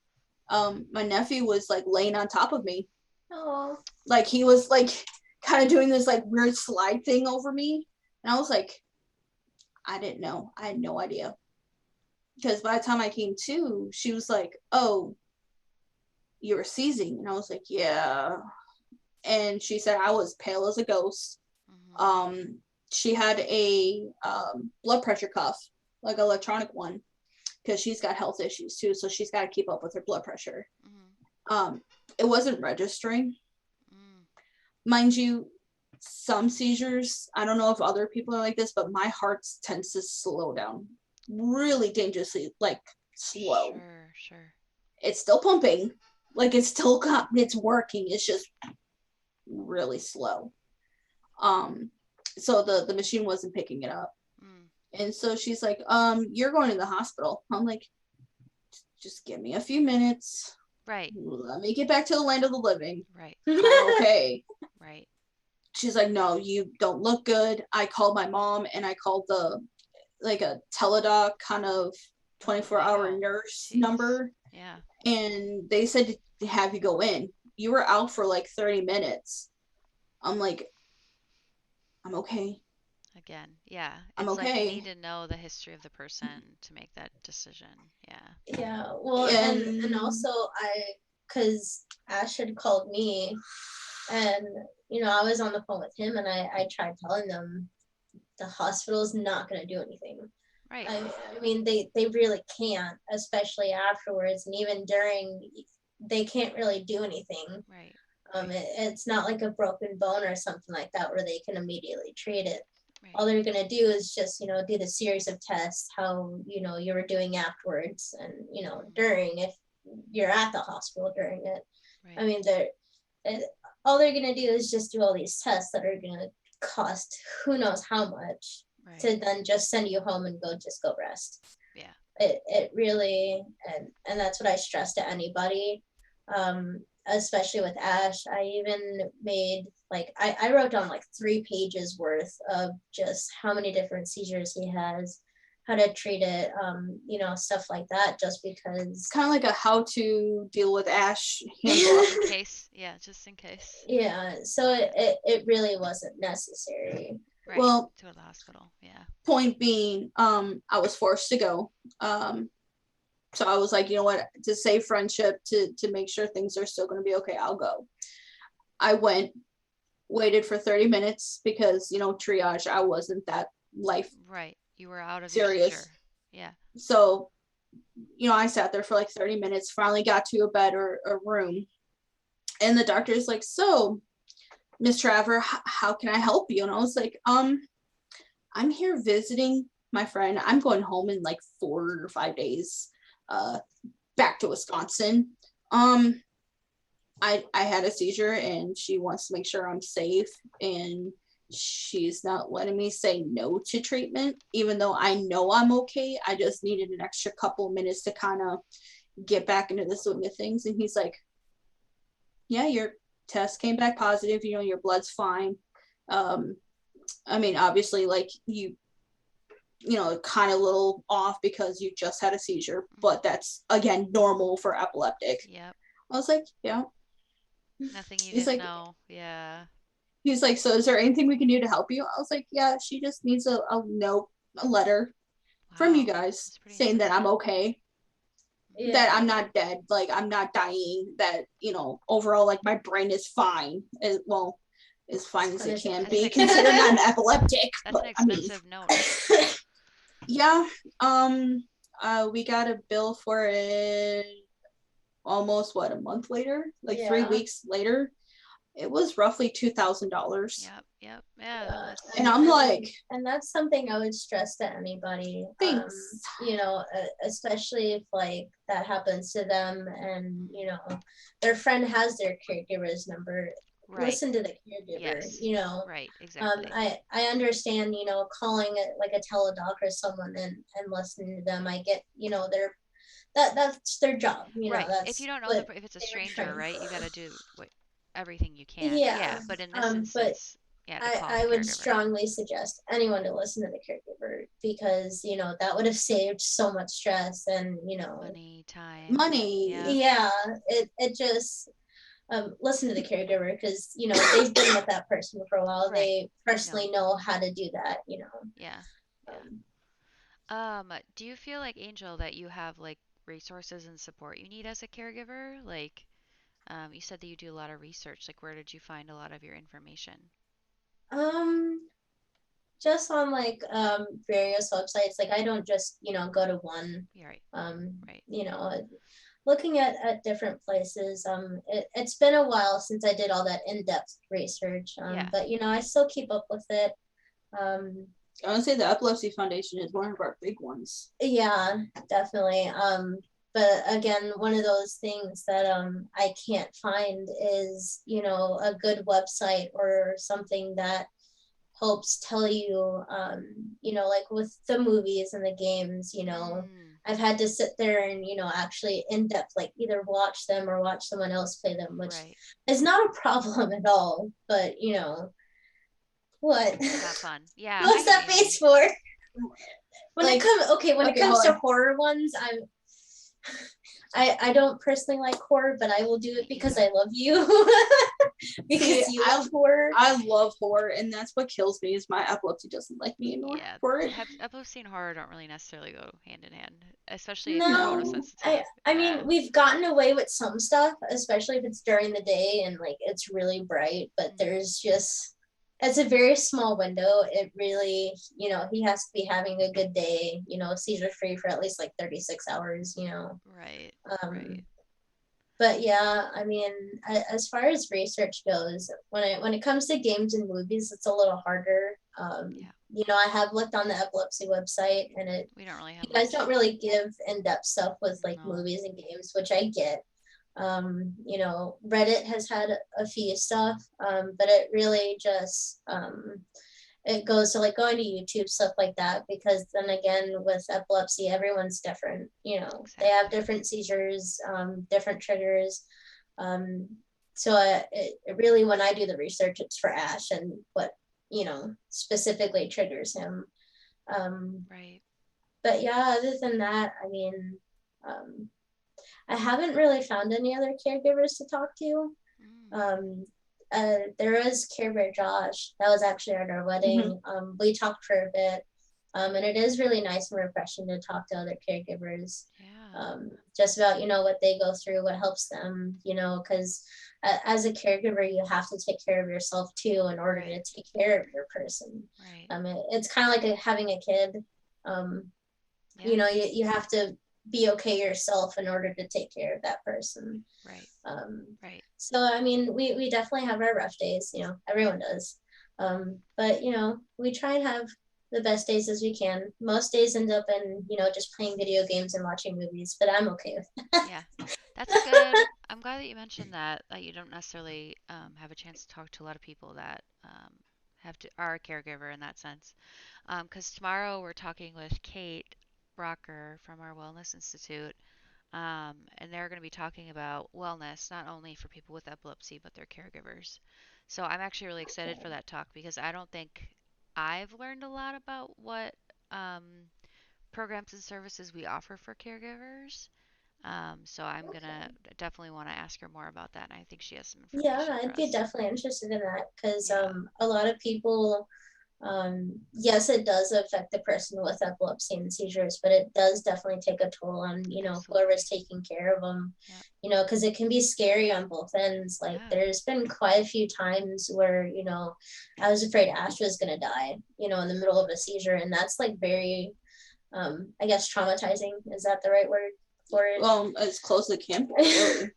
my nephew was like laying on top of me. Oh. Like he was like kind of doing this like weird slide thing over me. And I was like, I didn't know. I had no idea. Because by the time I came to, she was like, oh, you were seizing. And I was like, yeah. And she said I was pale as a ghost. Mm-hmm. She had a blood pressure cuff, like electronic one, because she's got health issues too. So she's got to keep up with her blood pressure. Mm-hmm. It wasn't registering. Mm. Mind you, some seizures, I don't know if other people are like this, but my heart tends to slow down really dangerously, like slow. Sure. It's still pumping, like it's still it's working. It's just really slow. So the machine wasn't picking it up. And so she's like, you're going to the hospital. I'm like, just give me a few minutes. Right. Let me get back to the land of the living. Right. I'm okay. Right. She's like, no, you don't look good. I called my mom and I called a teledoc kind of 24-hour nurse number. Yeah. And they said to have you go in. You were out for like 30 minutes. I'm like, I'm okay. Again, yeah. I'm It's okay. like you need to know the history of the person to make that decision. Yeah. Yeah. Well, and also because Ash had called me, and I was on the phone with him, and I tried telling them the hospital's not going to do anything. Right. I mean, they really can't, especially afterwards, and even during, they can't really do anything. Right. It's not like a broken bone or something like that where they can immediately treat it. Right. All they're gonna do is just do the series of tests how you were doing afterwards, and during, if you're at the hospital during it. Right. I mean, all they're gonna do is just do all these tests that are gonna cost who knows how much, right, to then just send you home and go rest. Yeah. It really, and that's what I stress to anybody, especially with Ash. I even made I wrote down 3 pages worth of just how many different seizures he has, how to treat it, stuff like that, just because. Kind of like a how to deal with Ash just in case. Yeah, just in case. Yeah, so it really wasn't necessary. Right. Well, to the hospital. Yeah. Point being, I was forced to go. So I was like, you know what, to save friendship, to make sure things are still going to be okay, I'll go. I went, waited for 30 minutes because, triage, I wasn't that life. Right. You were out of serious. Your seizure. Yeah. So, I sat there for 30 minutes, finally got to a bed or a room. And the doctor's like, so, Miss Traver, how can I help you? And I was like, I'm here visiting my friend. I'm going home in 4 or 5 days. Back to Wisconsin. I had a seizure and she wants to make sure I'm safe, and she's not letting me say no to treatment, even though I know I'm okay. I just needed an extra couple of minutes to kind of get back into the swing of things. And he's like, yeah, your test came back positive, your blood's fine. I mean, obviously, you kind of a little off because you just had a seizure, but that's, again, normal for epileptic. Yep. I was like, yeah. Nothing you didn't know. Yeah. He's like, so is there anything we can do to help you? I was like, yeah, she just needs a note, a letter from you guys saying that I'm okay. Yeah. That I'm not dead, I'm not dying, that, overall, my brain is fine. As fine as it can be, considering I'm epileptic. That's an expensive note. Yeah. We got a bill for it almost a month later, 3 weeks later. It was roughly $2,000. Yep. Yeah. And I'm like, and that's something I would stress to anybody. Thanks. Especially if that happens to them, and their friend has their caregiver's number. Right. Listen to the caregiver. Yes. Right. Exactly. I understand. Calling it a teledoc or someone and listening to them. I get. That's their job. Right. That's, if you don't know if it's a stranger, right, you got to do everything you can. Yeah. But in this instance, I would strongly suggest anyone to listen to the caregiver, because that would have saved so much stress and money. Yeah. It just listen to the caregiver, because they've been with that person for a while. Right. They personally know how to do that. Yeah. Do you feel like, Angel, that you have resources and support you need as a caregiver? You said that you do a lot of research. Where did you find a lot of your information? Just on various websites. I don't just go to one. Right. Right. looking at different places. It's been a while since I did all that in-depth research. Yeah. But I still keep up with it. I would say the Epilepsy Foundation is one of our big ones. Yeah, definitely. But again, one of those things that I can't find is, a good website or something that helps tell you, like with the movies and the games, I've had to sit there and, actually in depth, like either watch them or watch someone else play them, which is not a problem at all. But, what? It's not fun. Yeah. What's that face for? When Like, it comes to horror ones, I don't personally like horror, but I will do it because I love you. Because you love horror. I love horror, and that's what kills me is my epilepsy doesn't like me anymore. Yeah, epilepsy and horror don't really necessarily go hand in hand, especially if you're photosensitive. I mean, we've gotten away with some stuff, especially if it's during the day and like it's really bright, but there's just, it's a very small window. It really, he has to be having a good day, seizure free for at least like 36 hours, Right. Right. But yeah, I mean, as far as research goes, when it comes to games and movies, it's a little harder. I have looked on the epilepsy website, and we don't really have. You guys don't really give in-depth stuff with like movies and games, which I get. Reddit has had a few stuff, but it really just it goes to like going to YouTube, stuff like that, because then again with epilepsy, everyone's different. They have different seizures, different triggers. So it really, when I do the research, it's for Ash and what specifically triggers him. Right. But yeah, other than that, I mean, I haven't really found any other caregivers to talk to. There was Care Bear Josh. That was actually at our wedding. We talked for a bit. And it is really nice and refreshing to talk to other caregivers. Yeah. Just about, what they go through, what helps them, because as a caregiver, you have to take care of yourself too in order to take care of your person. Right. It's kind of like having a kid. You have to be okay yourself in order to take care of that person. Right. Right. So I mean, we definitely have our rough days, everyone does. But we try and have the best days as we can. Most days end up in, just playing video games and watching movies, but I'm okay with that. Yeah, that's good. I'm glad that you mentioned that you don't necessarily have a chance to talk to a lot of people that are a caregiver in that sense. Because tomorrow we're talking with Kate Brocker from our Wellness Institute, and they're going to be talking about wellness, not only for people with epilepsy, but their caregivers. So I'm actually really excited for that talk because I don't think I've learned a lot about what programs and services we offer for caregivers. So I'm going to definitely want to ask her more about that. And I think she has some information. Yeah, I'd be definitely interested in that because Yeah. A lot of people, yes, it does affect the person with epilepsy and seizures, but it does definitely take a toll on, whoever's taking care of them, because it can be scary on both ends. Like there's been quite a few times where, I was afraid Ash was going to die, in the middle of a seizure. And that's like very, I guess, traumatizing. Is that the right word for it? Well, as close as it can be.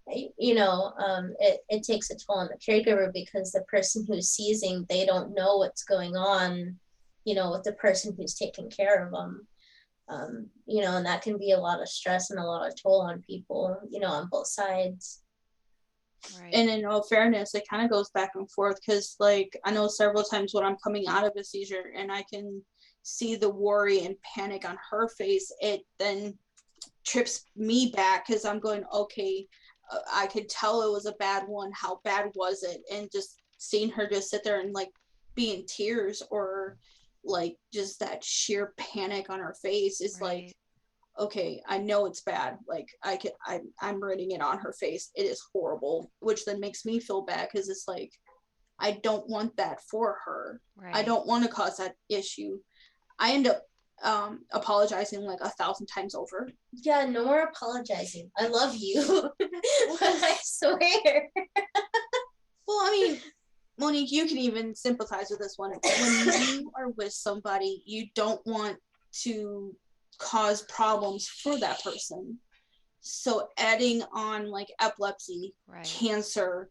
It takes a toll on the caregiver because the person who's seizing, they don't know what's going on, with the person who's taking care of them. And that can be a lot of stress and a lot of toll on people, on both sides. Right. And in all fairness, it kind of goes back and forth because, like, I know several times when I'm coming out of a seizure and I can see the worry and panic on her face, it then trips me back because I'm going, okay, I could tell it was a bad one. How bad was it? And just seeing her just sit there and like be in tears or like just that sheer panic on her face is like, okay, I know it's bad. Like I'm reading it on her face. It is horrible, which then makes me feel bad because it's like, I don't want that for her. Right. I don't want to cause that issue. I end up apologizing like 1,000 times over. Yeah, no more apologizing. I love you. I swear. Well, I mean, Monique, you can even sympathize with this one. When you are with somebody, you don't want to cause problems for that person. So adding on like epilepsy, Right. cancer,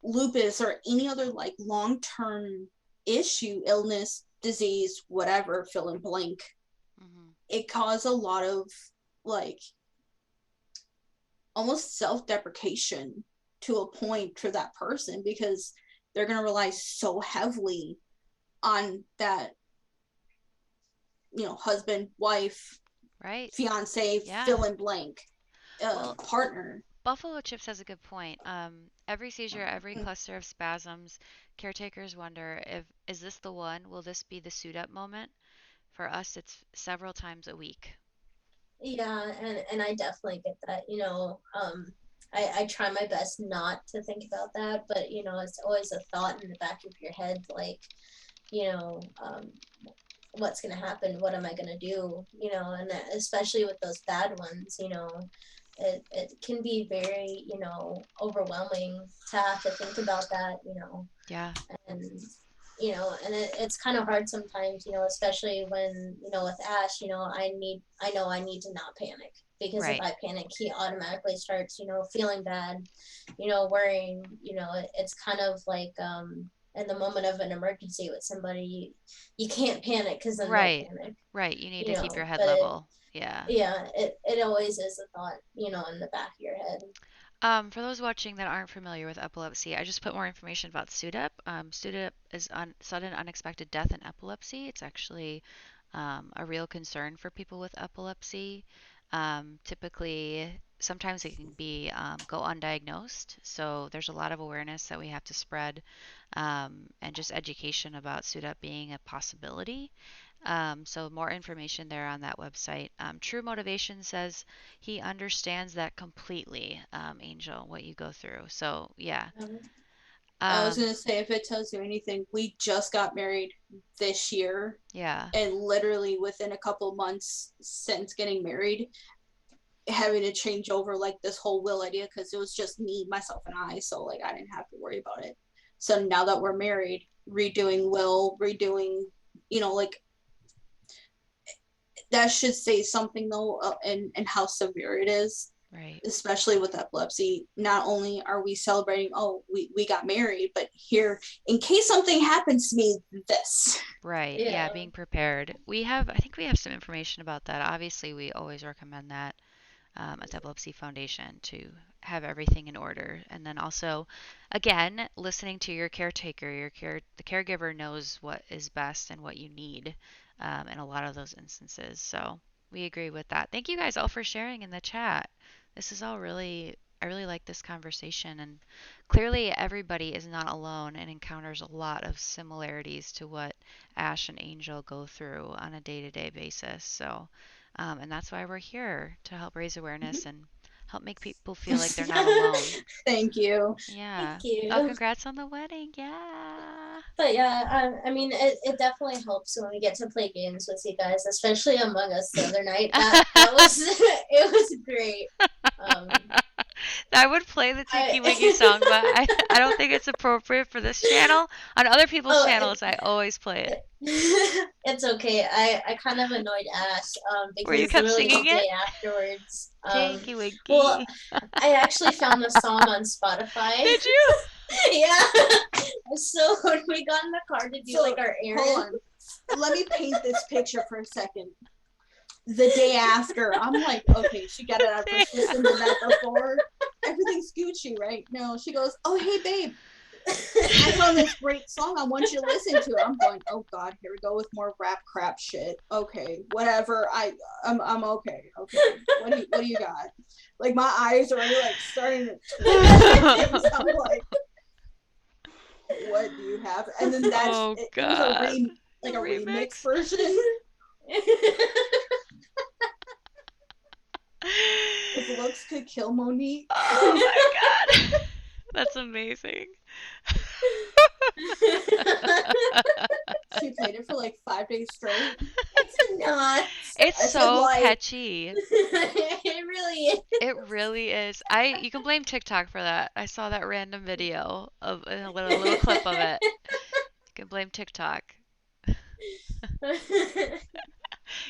lupus, or any other like long-term issue, illness, disease, whatever, fill in blank, it caused a lot of like almost self-deprecation to a point for that person, because they're going to rely so heavily on that, you know, husband, wife, Right. fiance, Yeah. fill in blank, Well, partner. Buffalo Chips has a good point. Every seizure, every cluster of spasms, caretakers wonder if, is this the one? Will this be the suit up moment? For us, it's several times a week. Yeah, and I definitely get that. You know, I try my best not to think about that, but you know, it's always a thought in the back of your head, like, you know, what's gonna happen? What am I gonna do? You know, and especially with those bad ones, you know, it can be very, you know, overwhelming to have to think about that, you know. Yeah. And you know, and it's kind of hard sometimes, you know, especially when, you know, with Ash, you know, I know I need to not panic, because Right. if I panic, he automatically starts, you know, feeling bad, you know, worrying, you know, it's kind of like, in the moment of an emergency with somebody, you can't panic because then they'll Right. panic, Right. You need to you keep your know, head but level. Yeah. it always is a thought, you know, in the back of your head. For those watching that aren't familiar with epilepsy, I just put more information about SUDEP. SUDEP is sudden unexpected death in epilepsy. It's actually a real concern for people with epilepsy. Typically, sometimes it can be go undiagnosed. So there's a lot of awareness that we have to spread, and just education about SUDEP being a possibility. So more information there on that website. True Motivation says he understands that completely, Angel, what you go through. So yeah. I was gonna say, if it tells you anything, we just got married this year. Yeah. And literally within a couple of months since getting married, having to change over like this whole will idea, because it was just me, myself, and I. So like I didn't have to worry about it. So now that we're married, redoing will, redoing, you know, like that should say something though, and how severe it is. Right. Especially with epilepsy, not only are we celebrating, oh, we got married, but here, in case something happens to me, this. Right. Yeah, being prepared. I think we have some information about that. Obviously, we always recommend that at the Epilepsy Foundation to have everything in order. And then also, again, listening to your caretaker, the caregiver knows what is best and what you need in a lot of those instances. So we agree with that. Thank you guys all for sharing in the chat. This is all I really like this conversation. And clearly, everybody is not alone and encounters a lot of similarities to what Ash and Angel go through on a day to day basis. So, and that's why we're here to help raise awareness and help make people feel like they're not alone. Thank you. Yeah. Thank you. Oh, congrats on the wedding. Yeah. But yeah, I mean, it definitely helps when we get to play games with you guys, especially Among Us the other night. That was it was great. I would play the Tiki Wiki song, but I don't think it's appropriate for this channel. On other people's channels, I always play it. It's okay. I kind of annoyed Ash Where you because kept literally singing the day it? afterwards. Tiki Wiki. Well, I actually found the song on Spotify. Did you? Yeah. So when we got in the car to do like our errand. Hold on. Let me paint this picture for a second. The day after, I'm like, okay, she got it out first, listened to that before. Everything's Gucci, right? No, she goes, oh, hey, babe. I found this great song. I want you to listen to it. I'm going, oh God, here we go with more rap crap shit. Okay, whatever. I'm okay. Okay, what do you got? Like my eyes are already like starting to twitch. I'm like, what do you have? And then that's it was a remix version. If looks could kill Monique. Oh my God. That's amazing. She played it for like 5 days straight. It's not. It's so catchy. It really is. It really is. You can blame TikTok for that. I saw that random video of a little clip of it. You can blame TikTok.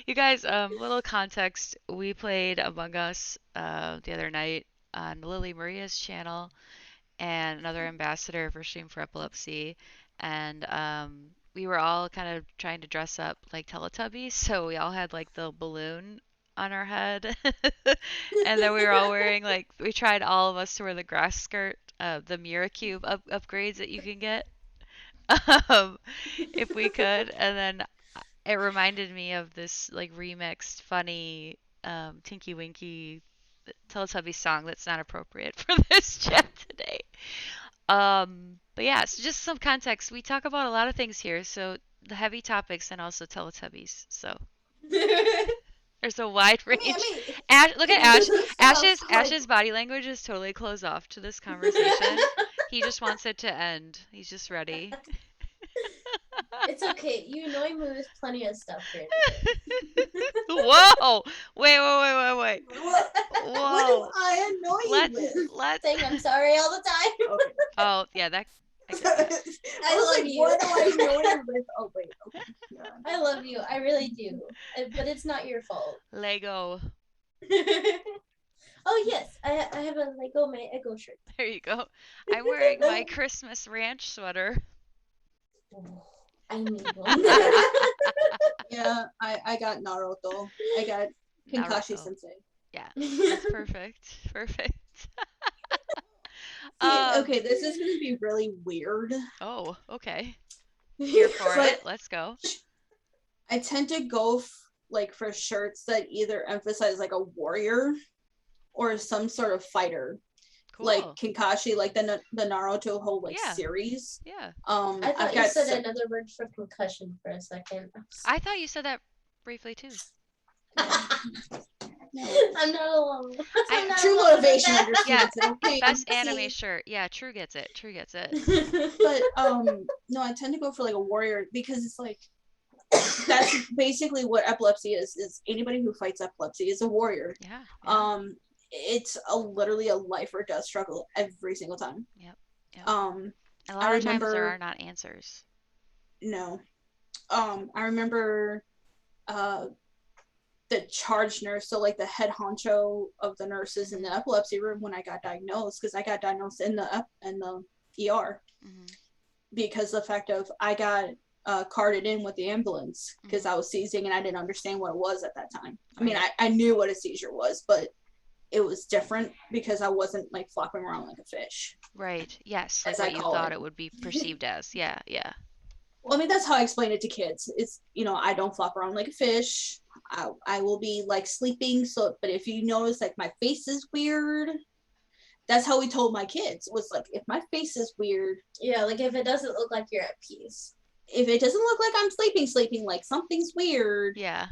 You guys, little context. We played Among Us the other night on Lily Maria's channel and another ambassador for Stream for Epilepsy, and we were all kind of trying to dress up like Teletubbies, so we all had like the balloon on our head, and then we were all wearing like we tried all of us to wear the grass skirt, the Miracube upgrades that you can get, um, if we could, and then it reminded me of this like remixed funny Tinky Winky Teletubby song that's not appropriate for this chat today. But yeah, so just some context. We talk about a lot of things here, so the heavy topics and also Teletubbies. So there's a wide range. Ash, look at Ash. Ash's body language is totally closed off to this conversation. He just wants it to end. He's just ready. It's okay. You annoy me with plenty of stuff here. Whoa! Wait. What Whoa. do I annoy you with? Let's. Saying I'm sorry all the time. Okay. Oh yeah, that. I get that. I was love like, you. what do I annoy you with? Oh wait. Okay. Yeah. I love you. I really do. But it's not your fault. Lego. Oh yes, I have a Lego my Eggo shirt. There you go. I'm wearing my Christmas ranch sweater. Oh, I need one. Yeah, I got Naruto. I got Kinkashi Naruto. Sensei. Yeah, that's perfect. Perfect. Okay, this is gonna be really weird. Oh, okay. Here for But it. Let's go. I tend to go like for shirts that either emphasize like a warrior or some sort of fighter. Cool. Like Kinkashi, like the Naruto whole like Yeah. series. Yeah. I thought you said another word for concussion for a second. I thought you said that briefly too. No. I'm not alone. I'm not True alone motivation with that. understands it. Okay. Best See? anime shirt. Yeah, True gets it. True gets it. But no, I tend to go for like a warrior because it's like that's basically what epilepsy is anybody who fights epilepsy is a warrior. Yeah. It's literally a life or death struggle every single time. Yep. A lot of times there are not answers. No. I remember the charge nurse, so like the head honcho of the nurses in the epilepsy room when I got diagnosed, because I got diagnosed in the ER because the fact of I got carted in with the ambulance because I was seizing and I didn't understand what it was at that time. I mean, I knew what a seizure was, but it was different because I wasn't like flopping around like a fish. Right. Yes. Like as what I you call thought it. it would be perceived as. Yeah. Yeah. Well, I mean, that's how I explain it to kids. It's, I don't flop around like a fish. I will be like sleeping. So, but if you notice like my face is weird, that's how we told my kids. It was like, if my face is weird. Yeah, like if it doesn't look like you're at peace. If it doesn't look like I'm sleeping, like something's weird. Yeah.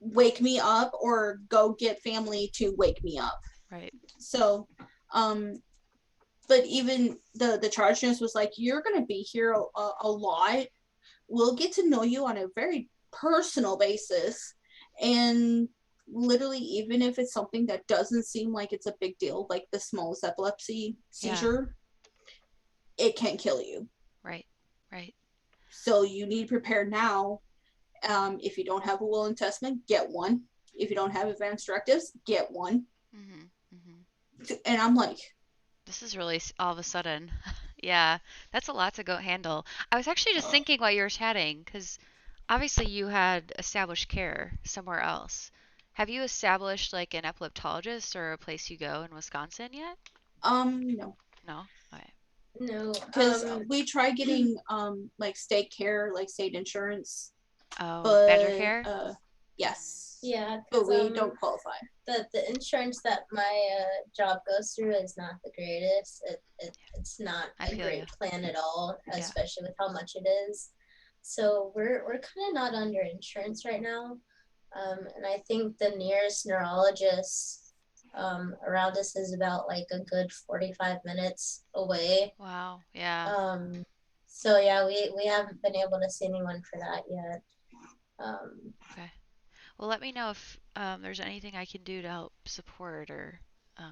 Wake me up or go get family to wake me up. Right. So, but even the charge nurse was like, you're going to be here a lot. We'll get to know you on a very personal basis. And literally, even if it's something that doesn't seem like it's a big deal, like the smallest epilepsy seizure, it can kill you. Right. Right. So you need to prepare now. If you don't have a will and testament, get one. If you don't have advanced directives, get one. And I'm like, this is really all of a sudden. Yeah, that's a lot to go handle. I was actually just thinking while you were chatting, because obviously you had established care somewhere else. Have you established like an epileptologist or a place you go in Wisconsin yet? No. No? Okay. No. Because we try getting like state care, like state insurance. Oh, but, Badger Care? Yes. Yeah. But we don't qualify. The insurance that my job goes through is not the greatest. It's not a great plan at all, especially with how much it is. So we're kind of not under insurance right now. And I think the nearest neurologist around us is about like a good 45 minutes away. Wow. Yeah. So yeah, we haven't been able to see anyone for that yet. Okay. Well, let me know if there's anything I can do to help support, or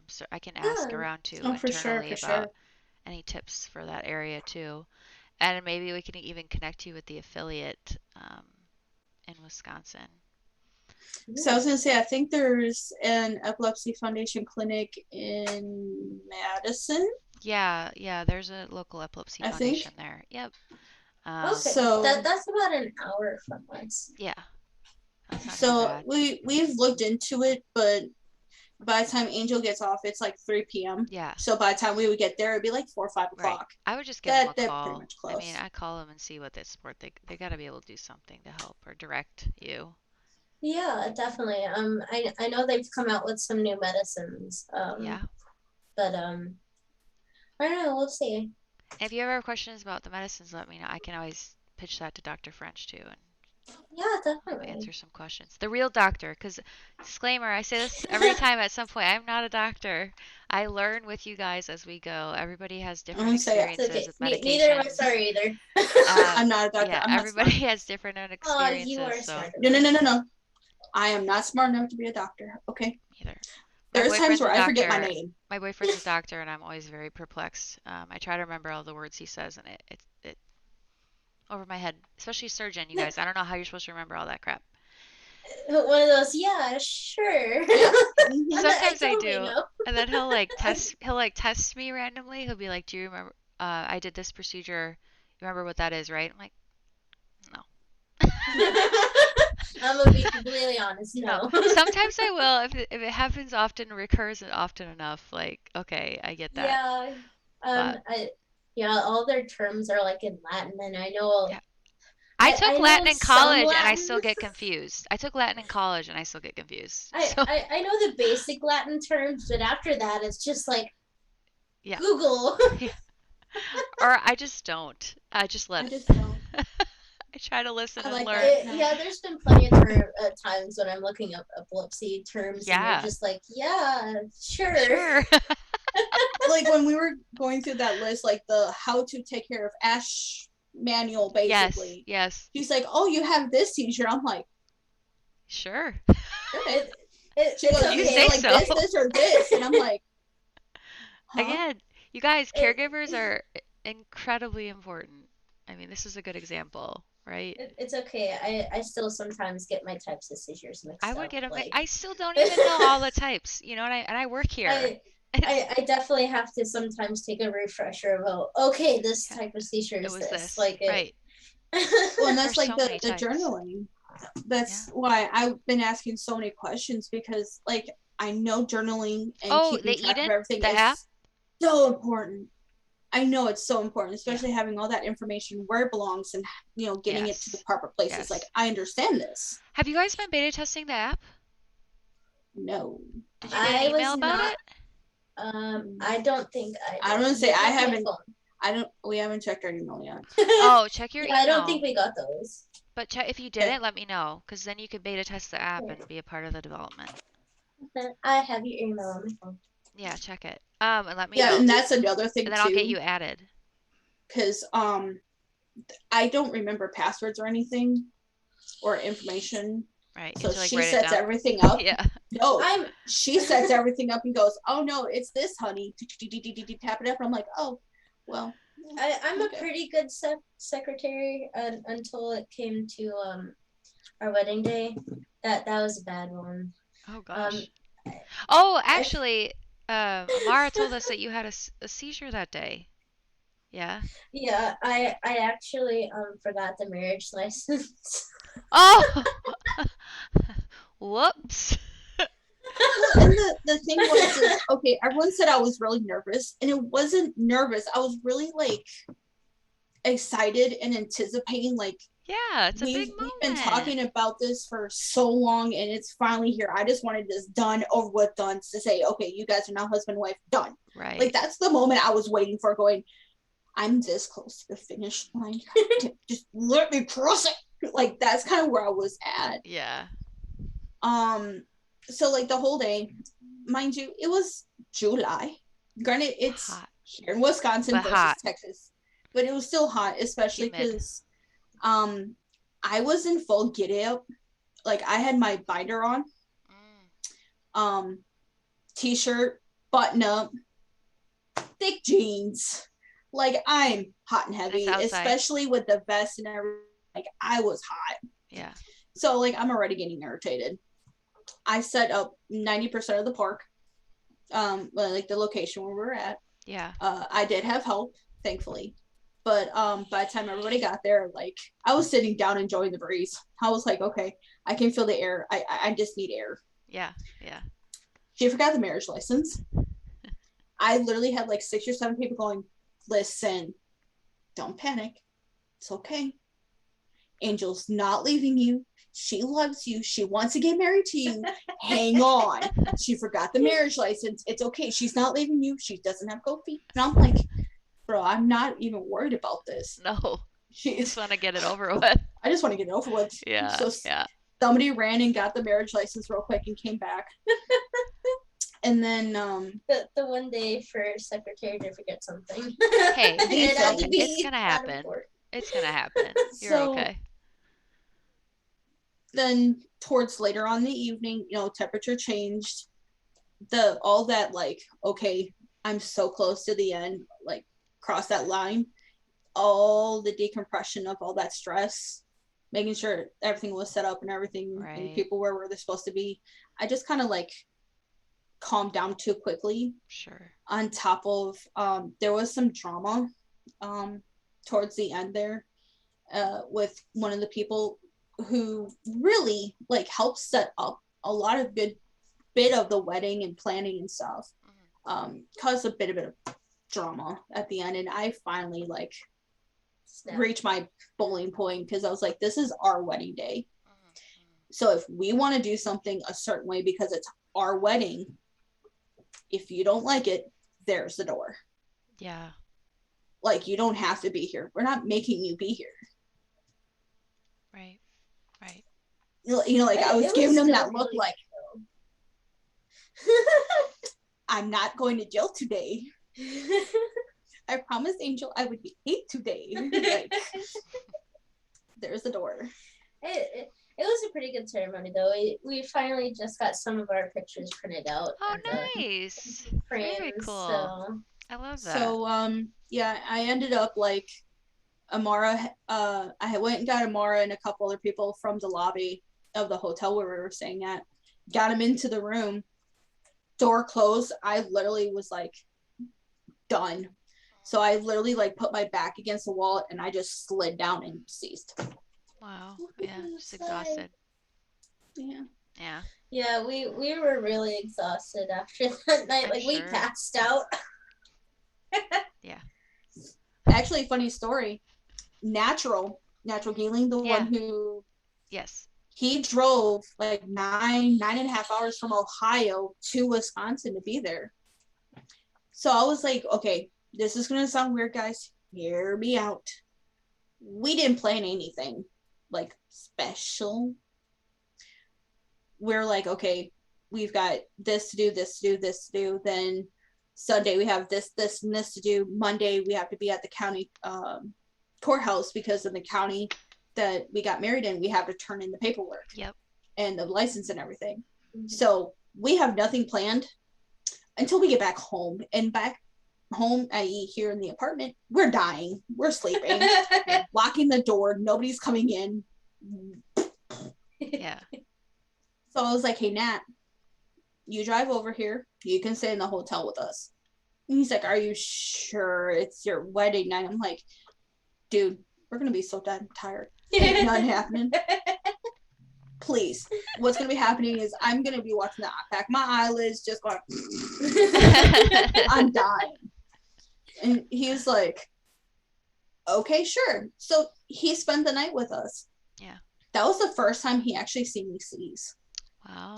so I can ask around too internally about any tips for that area too. And maybe we can even connect you with the affiliate in Wisconsin? So I was gonna say, I think there's an Epilepsy Foundation clinic in Madison. Yeah, there's a local epilepsy I foundation think. there. Yep. Okay, So that's about an hour from us. Yeah, that's not too so bad. we've looked into it, but by the time Angel gets off, it's like 3 p.m. Yeah. So by the time we would get there, it'd be like 4 or 5 Right. o'clock. I would just give them a They're call. pretty much close. I mean, I call them and see what they support. They got to be able to do something to help or direct you. Yeah, definitely. I know they've come out with some new medicines. Yeah. But I don't know. We'll see. If you ever have questions about the medicines, let me know. I can always pitch that to Dr. French too and Yeah, definitely. answer some questions. The real doctor, because disclaimer, I say this every time at some point. I'm not a doctor. I learn with you guys as we go. Everybody has different experiences Okay. with medications. Neither am I sorry either. I'm not a doctor. Yeah, I'm not everybody smart. has different Oh, experiences. you are so smart. No. I am not smart enough to be a doctor. Okay. either. There's times where I forget my name. My boyfriend's a doctor, and I'm always very perplexed. I try to remember all the words he says, and it over my head, especially surgeon. You guys, I don't know how you're supposed to remember all that crap. One of those, yeah, sure. Sometimes I totally do, know. and then he'll like test me randomly. He'll be like, "Do you remember? I did this procedure. You remember what that is, right?" I'm like, "No." I'm gonna be completely honest. No. Sometimes I will if it happens often, recurs often enough. Like, okay, I get that. Yeah. All their terms are like in Latin, and I know. Yeah. I took Latin in college and I Latin. still get confused. I know the basic Latin terms, but after that, it's just like yeah. Google. Yeah. Or I just don't. I just let I just don't. I try to listen and like learn. Yeah, there's been plenty of times when I'm looking up epilepsy terms, and you're just like, yeah, sure. Like when we were going through that list, like the how to take care of Ash manual, basically. Yes. She's like, oh, you have this seizure. I'm like, sure. She goes, you say like so. this, or this, and I'm like, huh? Again, you guys, caregivers are incredibly important. I mean, this is a good example, right? It's okay. I still sometimes get my types of seizures mixed up. I would get them. I still don't even know all the types, and I work here. I definitely have to sometimes take a refresher about, okay, this type of seizure is this. Like right. Well, and that's like the journaling. That's why I've been asking so many questions, because like I know journaling and keeping track of everything is so important. I know it's so important, especially having all that information where it belongs and getting it to the proper places. Like I understand this. Have you guys been beta testing the app? No. Did you get an email about it? I don't think I don't say I haven't. We haven't checked our email yet. Oh, check your email. I don't think we got those. But if you didn't, let me know, because then you could beta test the app and be a part of the development. I have your email on my phone. Yeah, check it. And let me know. Yeah, and that's another thing and then I'll get you added. Because I don't remember passwords or anything or information. Right. So she sets everything up. Yeah. No, she sets everything up and goes, oh no, it's this, honey. Tap it up. And I'm like, oh, well. I'm a pretty good secretary until it came to our wedding day. That was a bad one. Oh gosh. Actually, Amara told us that you had a seizure that day. Yeah. Yeah, I actually forgot the marriage license. Oh. Whoops. And the thing was, okay, everyone said I was really nervous, and it wasn't nervous. I was really like excited and anticipating. Like, yeah, it's a big moment. We've been talking about this for so long, and it's finally here. I just wanted this done, over with, done, to say, okay, you guys are now husband and wife, done. Right. Like that's the moment I was waiting for. Going, I'm this close to the finish line. Just let me cross it. Like that's kind of where I was at. Yeah. So like the whole day, mind you, it was July. Granted, it's hot here in Wisconsin versus Texas, but it was still hot, especially because I was in full get up. Like I had my binder on, t-shirt, button up, thick jeans. Like I'm hot and heavy, especially with the vest and everything. Like I was hot. Yeah. So like I'm already getting irritated. I set up 90% of the park, like the location where we're at. Yeah. I did have help, thankfully. But by the time everybody got there, like I was sitting down enjoying the breeze. I was like, okay, I can feel the air. I just need air. Yeah. Yeah. She forgot the marriage license. I literally had like 6 or 7 people going, listen, don't panic. It's okay. Angel's not leaving you. She loves you. She wants to get married to you. Hang on. She forgot the marriage license. It's okay. She's not leaving you. She doesn't have goat feet. And I'm like, bro, I'm not even worried about this. No. She Just want to get it over with. I just want to get it over with. Yeah. So yeah. somebody ran and got the marriage license real quick and came back. And then the one day for secretary to forget something. Hey, It it's gonna happen. It's gonna happen. You're So, okay. Then towards later on in the evening, you know, temperature changed. All that like, okay, I'm so close to the end, like cross that line. All the decompression of all that stress, making sure everything was set up and everything Right. and people were where they're supposed to be. I just kind of like calmed down too quickly. Sure. On top of there was some drama towards the end there with one of the people who really like helped set up a lot of good bit of the wedding and planning and stuff. Caused a bit of drama at the end, and I finally like reached my boiling point because I was like, this is our wedding day. So if we want to do something a certain way because it's our wedding, if you don't like it, there's the door. Yeah. Like, you don't have to be here. We're not making you be here. Right. Right. You know, like I was giving them that look like, I'm not going to jail today. I promised Angel I would behave today. Like, there's the door. It was a pretty good ceremony, though. We finally just got some of our pictures printed out. Oh, nice. Frames, Very cool. So. I love that. So, yeah, I ended up like Amara. I went and got Amara and a couple other people from the lobby of the hotel where we were staying at. Got them into the room. Door closed. I literally was like done. So I literally like put my back against the wall and I just slid down and ceased. Wow. Yeah. Just exhausted. Yeah. Yeah. Yeah, we were really exhausted after that night. Like, we passed out. Yeah. Actually, funny story. Natural Geeling, the one who. Yes. He drove like 9.5 hours from Ohio to Wisconsin to be there. So I was like, okay, this is going to sound weird, guys. Hear me out. We didn't plan anything like special. We're like, okay, we've got this to do, this to do, this to do. Then Sunday we have this, and this to do. Monday we have to be at the county courthouse because in the county that we got married in, we have to turn in the paperwork. Yep. And the license and everything. So we have nothing planned until we get back home. And back home, i.e. here in the apartment, we're dying. We're sleeping. Locking the door. Nobody's coming in. Yeah. So I was like, hey, Nat, you drive over here. You can stay in the hotel with us. And he's like, are you sure it's your wedding night? I'm like, dude, we're going to be so damn tired. Ain't nothing happening. Please. What's going to be happening is I'm going to be watching the back. My eyelids just going, I'm dying. And he was like, okay, sure. So he spent the night with us. Yeah. That was the first time he actually seen me seize. Wow.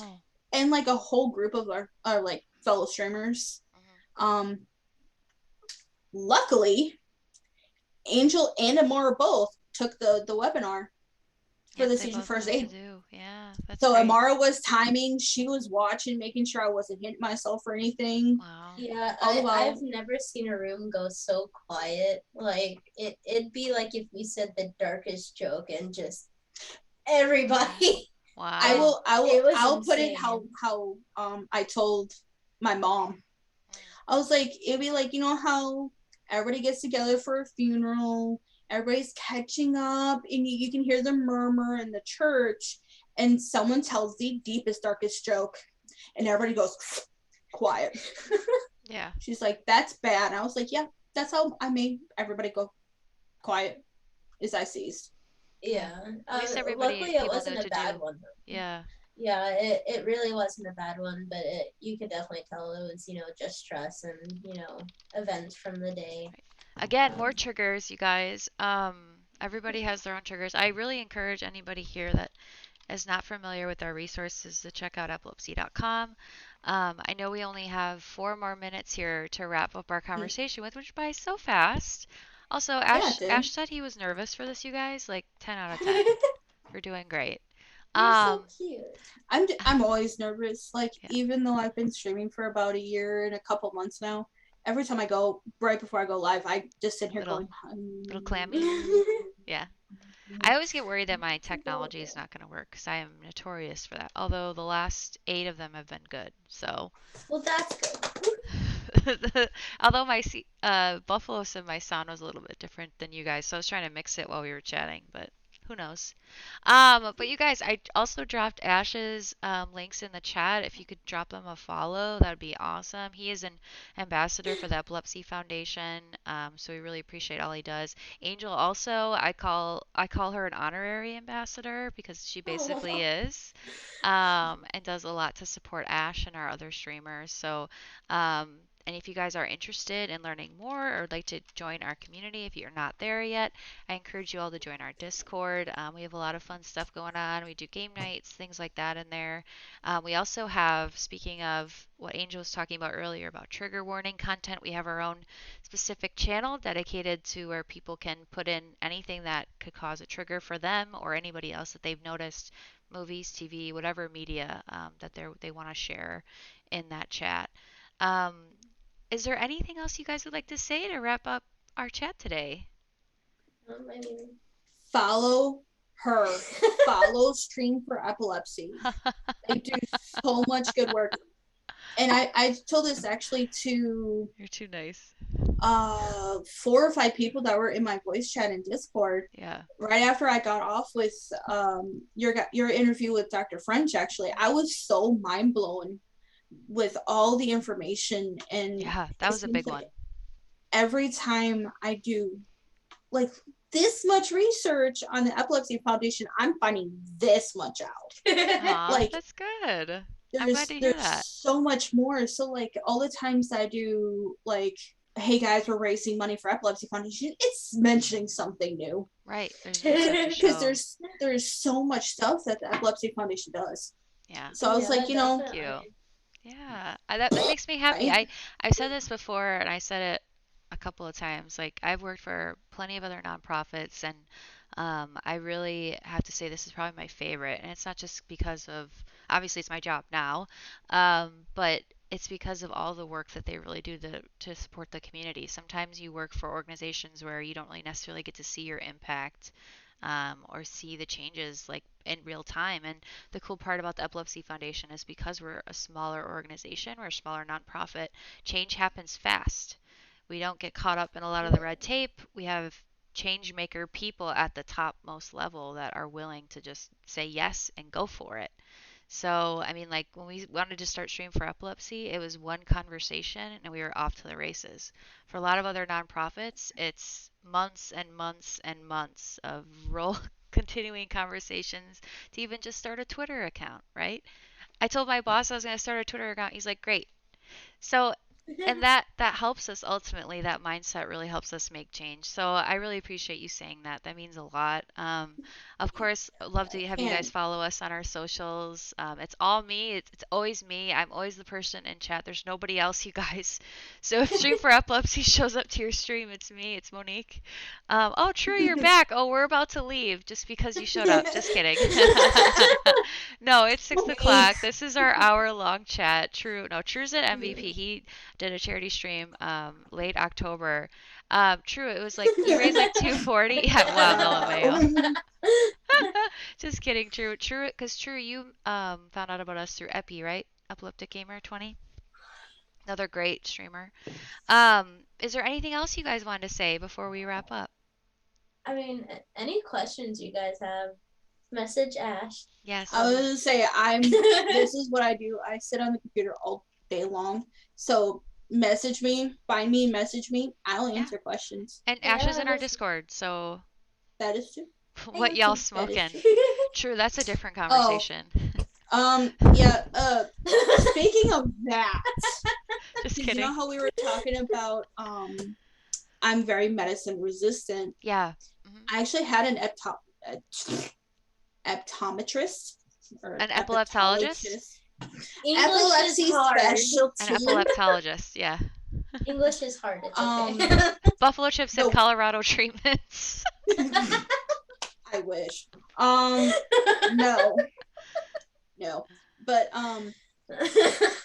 And like a whole group of our like fellow streamers. Luckily, Angel and Amara both took the webinar for the seizure first aid. Yeah, that's so great. Amara was timing. She was watching, making sure I wasn't hitting myself or anything. Wow. Yeah, I've never seen a room go so quiet. Like, it'd be like if we said the darkest joke and just everybody. Wow. I'll put it how I told my mom. I was like, it'd be like, you know how everybody gets together for a funeral, everybody's catching up, and you can hear the murmur in the church, and someone tells the deepest, darkest joke, and everybody goes quiet. Yeah. She's like, that's bad. And I was like, yeah, that's how I made everybody go quiet, is I seized. Yeah. At least Luckily, it people wasn't know a to bad do. one. Yeah. Yeah, it really wasn't a bad one, but you could definitely tell it was, just stress and, events from the day. Again, more triggers, you guys. Everybody has their own triggers. I really encourage anybody here that is not familiar with our resources to check out epilepsy.com. I know we only have 4 more minutes here to wrap up our conversation with, which by so fast. Also, Ash said he was nervous for this, you guys. Like 10 out of 10. We're doing great. You're so cute. I'm always nervous. Like, Yeah. even though I've been streaming for about a year and a couple months now, every time I go, right before I go live, I just sit here going, little clammy. Yeah. I always get worried that my technology is not going to work because I am notorious for that. Although the last 8 of them have been good. So. Well, that's good. Although my Buffalo said my sound was a little bit different than you guys, so I was trying to mix it while we were chatting, but who knows? But you guys, I also dropped Ash's links in the chat. If you could drop him a follow, that would be awesome. He is an ambassador for the Epilepsy Foundation, so we really appreciate all he does. Angel also, I call her an honorary ambassador because she basically is, and does a lot to support Ash and our other streamers. So, and if you guys are interested in learning more or would like to join our community, if you're not there yet, I encourage you all to join our Discord. We have a lot of fun stuff going on. We do game nights, things like that in there. We also have, speaking of what Angel was talking about earlier about trigger warning content, we have our own specific channel dedicated to where people can put in anything that could cause a trigger for them or anybody else that they've noticed, movies, TV, whatever media that they want to share in that chat. Is there anything else you guys would like to say to wrap up our chat today? Follow her. Follow Stream for Epilepsy. They do so much good work. And I told this actually to You're too nice. 4 or 5 people that were in my voice chat in Discord. Yeah. Right after I got off with your interview with Dr. French, actually, I was so mind blown with all the information. And yeah, that was a big one. Every time I do like this much research on the Epilepsy Foundation, I'm finding this much out. Aww, like, that's good. I'm glad to hear that. There's so much more. So like all the times I do like, hey guys, we're raising money for Epilepsy Foundation, it's mentioning something new. Right. Because there's so much stuff that the Epilepsy Foundation does. Yeah. So I was like, thank you. Yeah, that makes me happy. Right? I've said this before, and I said it a couple of times. Like, I've worked for plenty of other nonprofits, and I really have to say this is probably my favorite. And it's not just because of, obviously it's my job now, but it's because of all the work that they really do to support the community. Sometimes you work for organizations where you don't really necessarily get to see your impact or see the changes like in real time. And the cool part about the Epilepsy Foundation is because we're a smaller organization, we're a smaller nonprofit, change happens fast. We don't get caught up in a lot of the red tape. We have change maker people at the topmost level that are willing to just say yes and go for it. So, I mean, like when we wanted to start Stream for Epilepsy, it was one conversation and we were off to the races. For a lot of other nonprofits, it's months and months and months of continuing conversations to even just start a Twitter account, right? I told my boss I was going to start a Twitter account. He's like, great. So, and that helps us ultimately. That mindset really helps us make change. So I really appreciate you saying that. That means a lot. Of course, I'd love to have you guys follow us on our socials. It's all me. It's always me. I'm always the person in chat. There's nobody else, you guys. So if Stream for Epilepsy shows up to your stream, it's me. It's Monique. Oh, True, you're back. Oh, we're about to leave just because you showed up. Just kidding. No, it's 6 o'clock. This is our hour-long chat. True's at MVP. He did a charity stream late October. True, it was like you raised like 240. Yeah, wow, LMAO. Just kidding, True, because True, you found out about us through Epi, right? Epileptic Gamer 20. Another great streamer. Is there anything else you guys wanted to say before we wrap up? I mean, any questions you guys have, Message Ash. Yes. I was gonna say this is what I do. I sit on the computer all day long. So message me, find me, message me. I'll answer questions. And Ash is Yeah, in our that's- Discord, so That is true. what y'all That is smoking? true. True, that's a different Oh. conversation. Yeah, speaking of that, Just you kidding. know how we were talking about I'm very medicine resistant. Yeah. I actually had an optometrist or An epileptologist? English epilepsy is hard. specialty. An epileptologist, yeah. English is hard. It's okay. Buffalo Chip said No. Colorado treatments. I wish. No. But I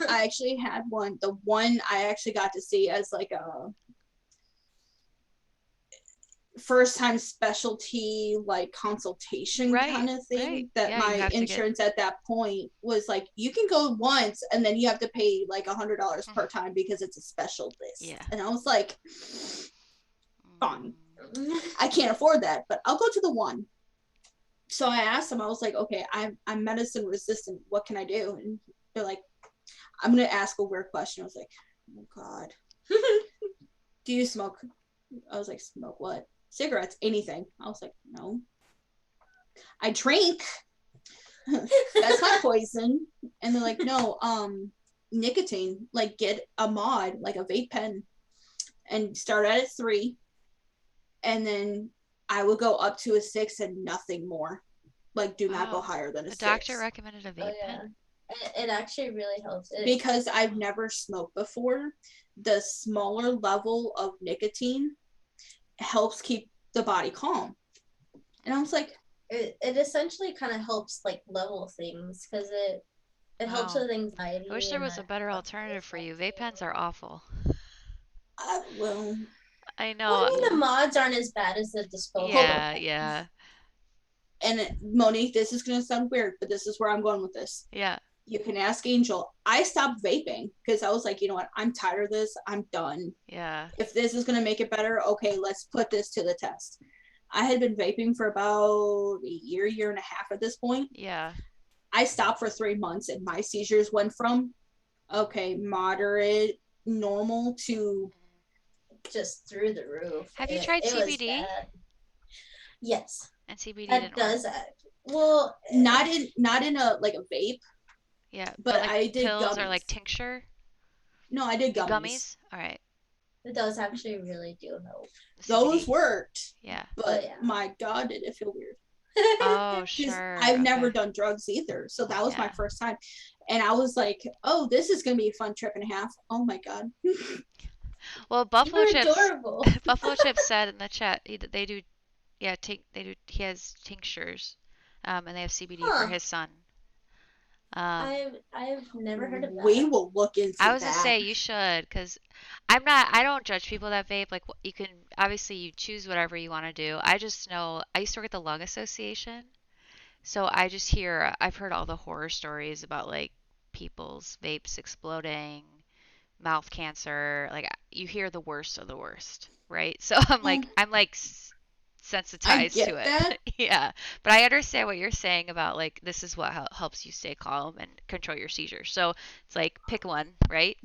actually had one. The one I actually got to see as like a first time specialty like consultation kind of thing that Yeah, you my have to get- insurance at that point was like, you can go once and then you have to pay like $100 per time because it's a specialist. Yeah. And I was like, fine, I can't afford that, but I'll go to the one. So I asked them, I was like, okay, I'm medicine resistant. What can I do? And they're like, I'm going to ask a weird question. I was like, oh God. Do you smoke? I was like, smoke what? Cigarettes, anything. I was like, no. I drink. That's my poison. And they're like, no, nicotine. Like, get a mod, like a vape pen, and start at 3. And then I will go up to a 6 and nothing more. Like, do not go higher than a 6. The doctor recommended a vape pen? It actually really helps. Because I've never smoked before. The smaller level of nicotine helps keep the body calm. And I was like, it essentially kind of helps like level things because it helps with anxiety. I wish there was a better alternative for you. Vape pens are awful. Well, I know. Well, I mean, the mods aren't as bad as the disposable. Yeah. And Monique, this is gonna sound weird, but this is where I'm going with this. Yeah. You can ask Angel. I stopped vaping because I was like, you know what? I'm tired of this. I'm done. Yeah. If this is going to make it better, okay, let's put this to the test. I had been vaping for about a year and a half at this point. Yeah. I stopped for 3 months and my seizures went from, okay, moderate, normal to just through the roof. Have you tried CBD? Yes. And CBD that does that. Well, not in a like a vape. Yeah, but like I did pills gummies. Or like tincture. No, I did gummies. Gummies. All right. It does actually really do help. Those worked. Yeah. But my God, did it feel weird. Oh, sure. I've never done drugs either, so that was my first time, and I was like, "Oh, this is gonna be a fun trip and a half." Oh my God. Well, Buffalo Chips. Adorable. Buffalo Chips said in the chat they do. Yeah, they do. He has tinctures, and they have CBD for his son. I've never heard of that. We will look into that. I was gonna say you should, because I don't judge people that vape. Like, you can obviously you choose whatever you want to do. I just know I used to work at the Lung Association, so I've heard all the horror stories about like people's vapes exploding, mouth cancer. Like, you hear the worst of the worst, right? So I'm like sensitized to it. That. Yeah, but I understand what you're saying about like this is what helps you stay calm and control your seizures. So it's like pick one, right?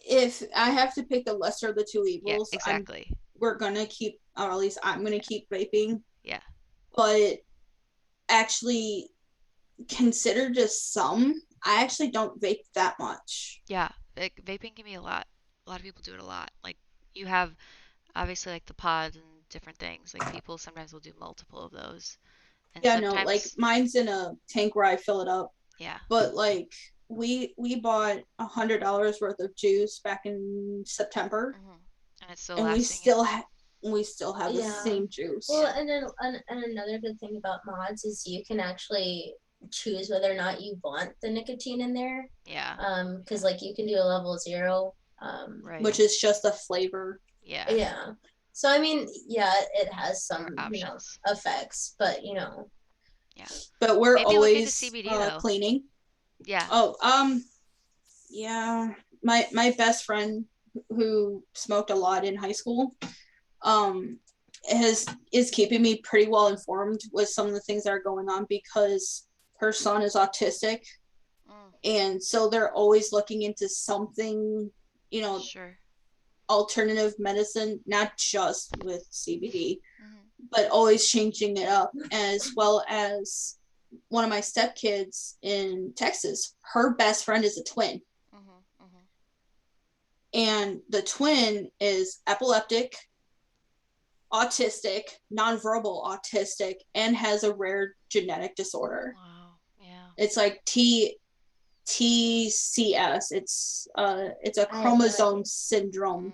If I have to pick the lesser of the two evils, yeah, exactly. We're gonna keep, or at least I'm gonna keep vaping. Yeah. But actually, consider just some. I actually don't vape that much. Yeah, like, vaping can be a lot. A lot of people do it a lot. Like, you have obviously like the pods and different things. Like, people sometimes will do multiple of those. And yeah, no, like mine's in a tank where I fill it up. Yeah. But like we bought $100 worth of juice back in September, and it's still and we still have the same juice. Well, and then and another good thing about mods is you can actually choose whether or not you want the nicotine in there. Yeah. Because like you can do a level 0. Right. Which is just a flavor. Yeah. Yeah. So I mean, yeah, it has some effects, but Yeah. But we're maybe always CBD, cleaning. Yeah. Oh, yeah. My best friend who smoked a lot in high school, is keeping me pretty well informed with some of the things that are going on, because her son is autistic, and so they're always looking into something, Sure. alternative medicine, not just with CBD, but always changing it up. As well as one of my stepkids in Texas, her best friend is a twin. And the twin is epileptic, autistic, nonverbal autistic, and has a rare genetic disorder. Wow. Yeah. It's like TCS. It's a chromosome syndrome.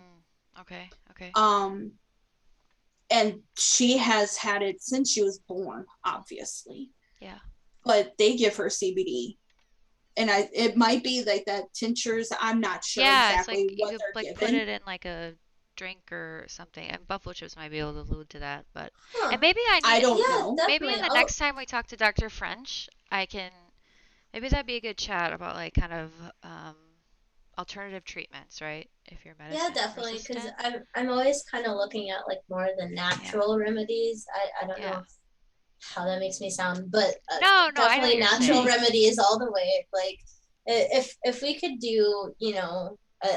Okay. And she has had it since she was born, obviously. Yeah. But they give her CBD. And it might be like that tinctures. I'm not sure exactly it's like what you could they're like given. put it in like a drink or something. And buffalo chips might be able to allude to that, but Huh. and maybe I don't know. Maybe in the next time we talk to Dr. French, maybe that'd be a good chat about like kind of alternative treatments, right? If you're medicine definitely, because resistant. I'm always kind of looking at like more of the natural remedies. I don't know how that makes me sound, but No, I know what definitely you're natural saying. remedies all the way. Like if we could do,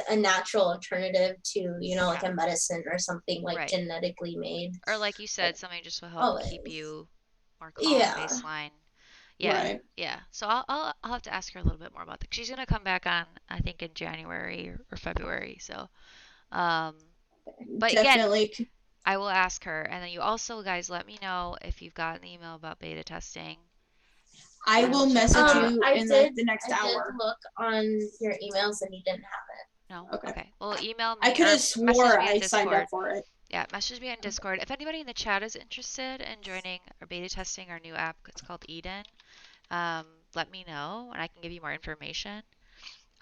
a natural alternative to, like a medicine or something like genetically made. Or like you said, something just will help always. keep you more calm baseline. Yeah. Right. Yeah. So I'll have to ask her a little bit more about that. She's gonna come back on, I think, in January or February. So, but definitely. Again, I will ask her, and then you also guys let me know if you've got an email about beta testing. I will message you in the next hour. I did look on your emails and you didn't have it. No. Okay. Well, email me. I could have swore I signed up for it. Yeah, message me on Discord. If anybody in the chat is interested in joining or beta testing our new app, it's called Eden. Let me know, and I can give you more information.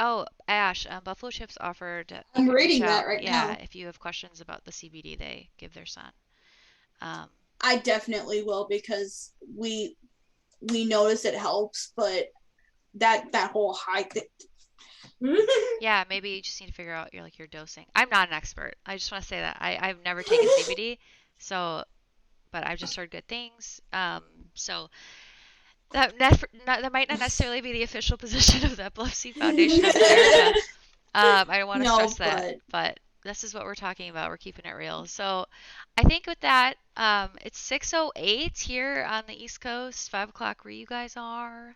Oh, Ash, Buffalo Chips offered. I'm reading that right now. Yeah, if you have questions about the CBD they give their son. I definitely will, because we notice it helps, but that whole high thing. Yeah, maybe you just need to figure out your dosing. I'm not an expert. I just want to say that I've never taken CBD, so but I've just heard good things. So that might not necessarily be the official position of the Epilepsy Foundation of America. I don't want to stress that, but this is what we're talking about. We're keeping it real. So I think with that, it's 6:08 here on the East Coast, 5 o'clock where you guys are.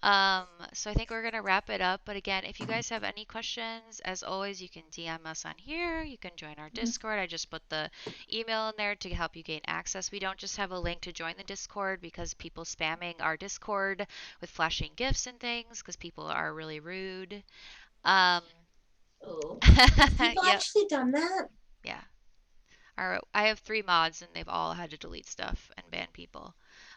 So I think we're gonna wrap it up. But again, if you guys have any questions, as always, you can DM us on here. You can join our Discord. I just put the email in there to help you gain access. We don't just have a link to join the Discord because people spamming our Discord with flashing gifts and things because people are really rude. Have people actually done that? Yeah. I have 3 mods and they've all had to delete stuff and ban people.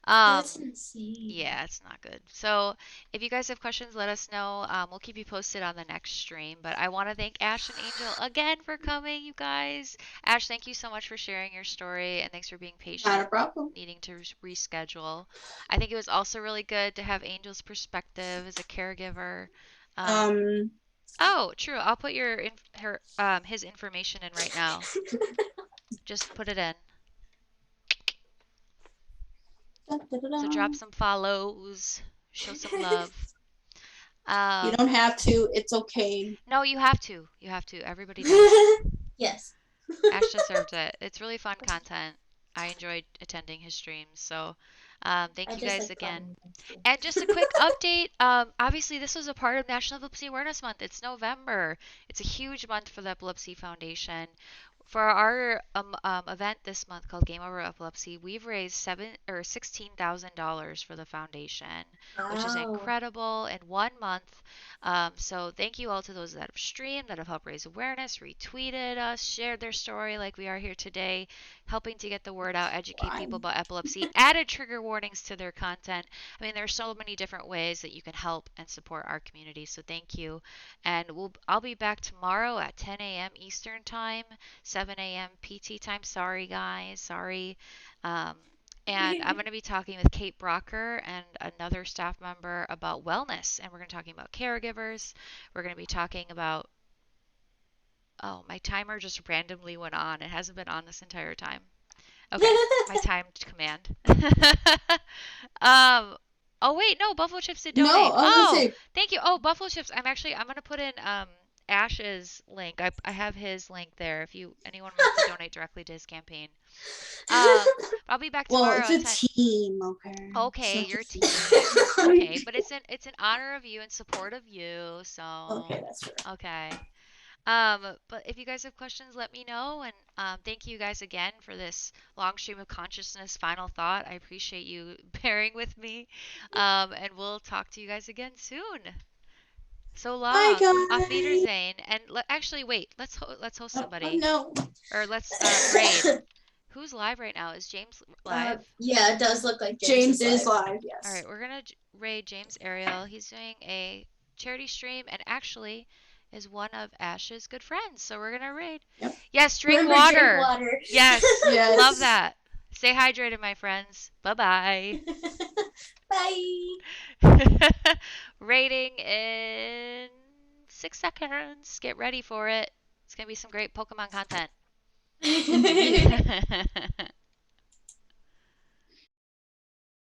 That's insane. Yeah, it's not good. So if you guys have questions, let us know. We'll keep you posted on the next stream. But I want to thank Ash and Angel again for coming, you guys. Ash, thank you so much for sharing your story, and thanks for being patient. Not a problem. Needing to reschedule. I think it was also really good to have Angel's perspective as a caregiver. Oh, true. I'll put his information in right now. Just put it in. So drop some follows, show some love. You don't have to. It's okay. No, you have to. You have to. Everybody does. Yes. Ash deserves it. It's really fun content. I enjoyed attending his streams. So thank you guys again. And just a quick update. Obviously, this was a part of National Epilepsy Awareness Month. It's November. It's a huge month for the Epilepsy Foundation. For our event this month called Game Over Epilepsy, we've raised $16,000 for the foundation, which is incredible in 1 month. So thank you all to those that have streamed, that have helped raise awareness, retweeted us, shared their story like we are here today, helping to get the word out, educate people about epilepsy, added trigger warnings to their content. I mean, there's so many different ways that you can help and support our community. So thank you. And I'll be back tomorrow at 10 a.m. Eastern Time, 7 a.m. PT time. Sorry, guys. Sorry. And I'm going to be talking with Kate Brocker and another staff member about wellness. And we're going to be talking about caregivers. We're going to be talking about... Oh, my timer just randomly went on. It hasn't been on this entire time. Okay, my timed command. Oh wait, no, Buffalo Chips did No, donate. I was gonna Oh, say, thank you. Oh, Buffalo Chips. I'm gonna put in Ash's link. I have his link there if anyone wants to donate directly to his campaign. I'll be back well, tomorrow it's at a 10. team, okay? Okay, It's your not team. just me. Okay, but it's in honor of you and support of you. So Okay, that's true. okay. But if you guys have questions, let me know. And thank you guys again for this long stream of consciousness final thought. I appreciate you bearing with me. And we'll talk to you guys again soon. So Bye, long. Auf guys. Wiedersehen. And actually, wait. Let's host Oh, somebody, no. or let's raid. Who's live right now? Is James live? Yeah, it does look like James is live, yes. All right, we're gonna raid James Ariel. He's doing a charity stream, and actually is one of Ash's good friends. So we're gonna raid. Yep. Yes, drink Remember, water. drink water. Yes, Yes. love that. Stay hydrated, my friends. Bye Bye. bye. Rating in 6 seconds. Get ready for it. It's gonna be some great Pokemon content.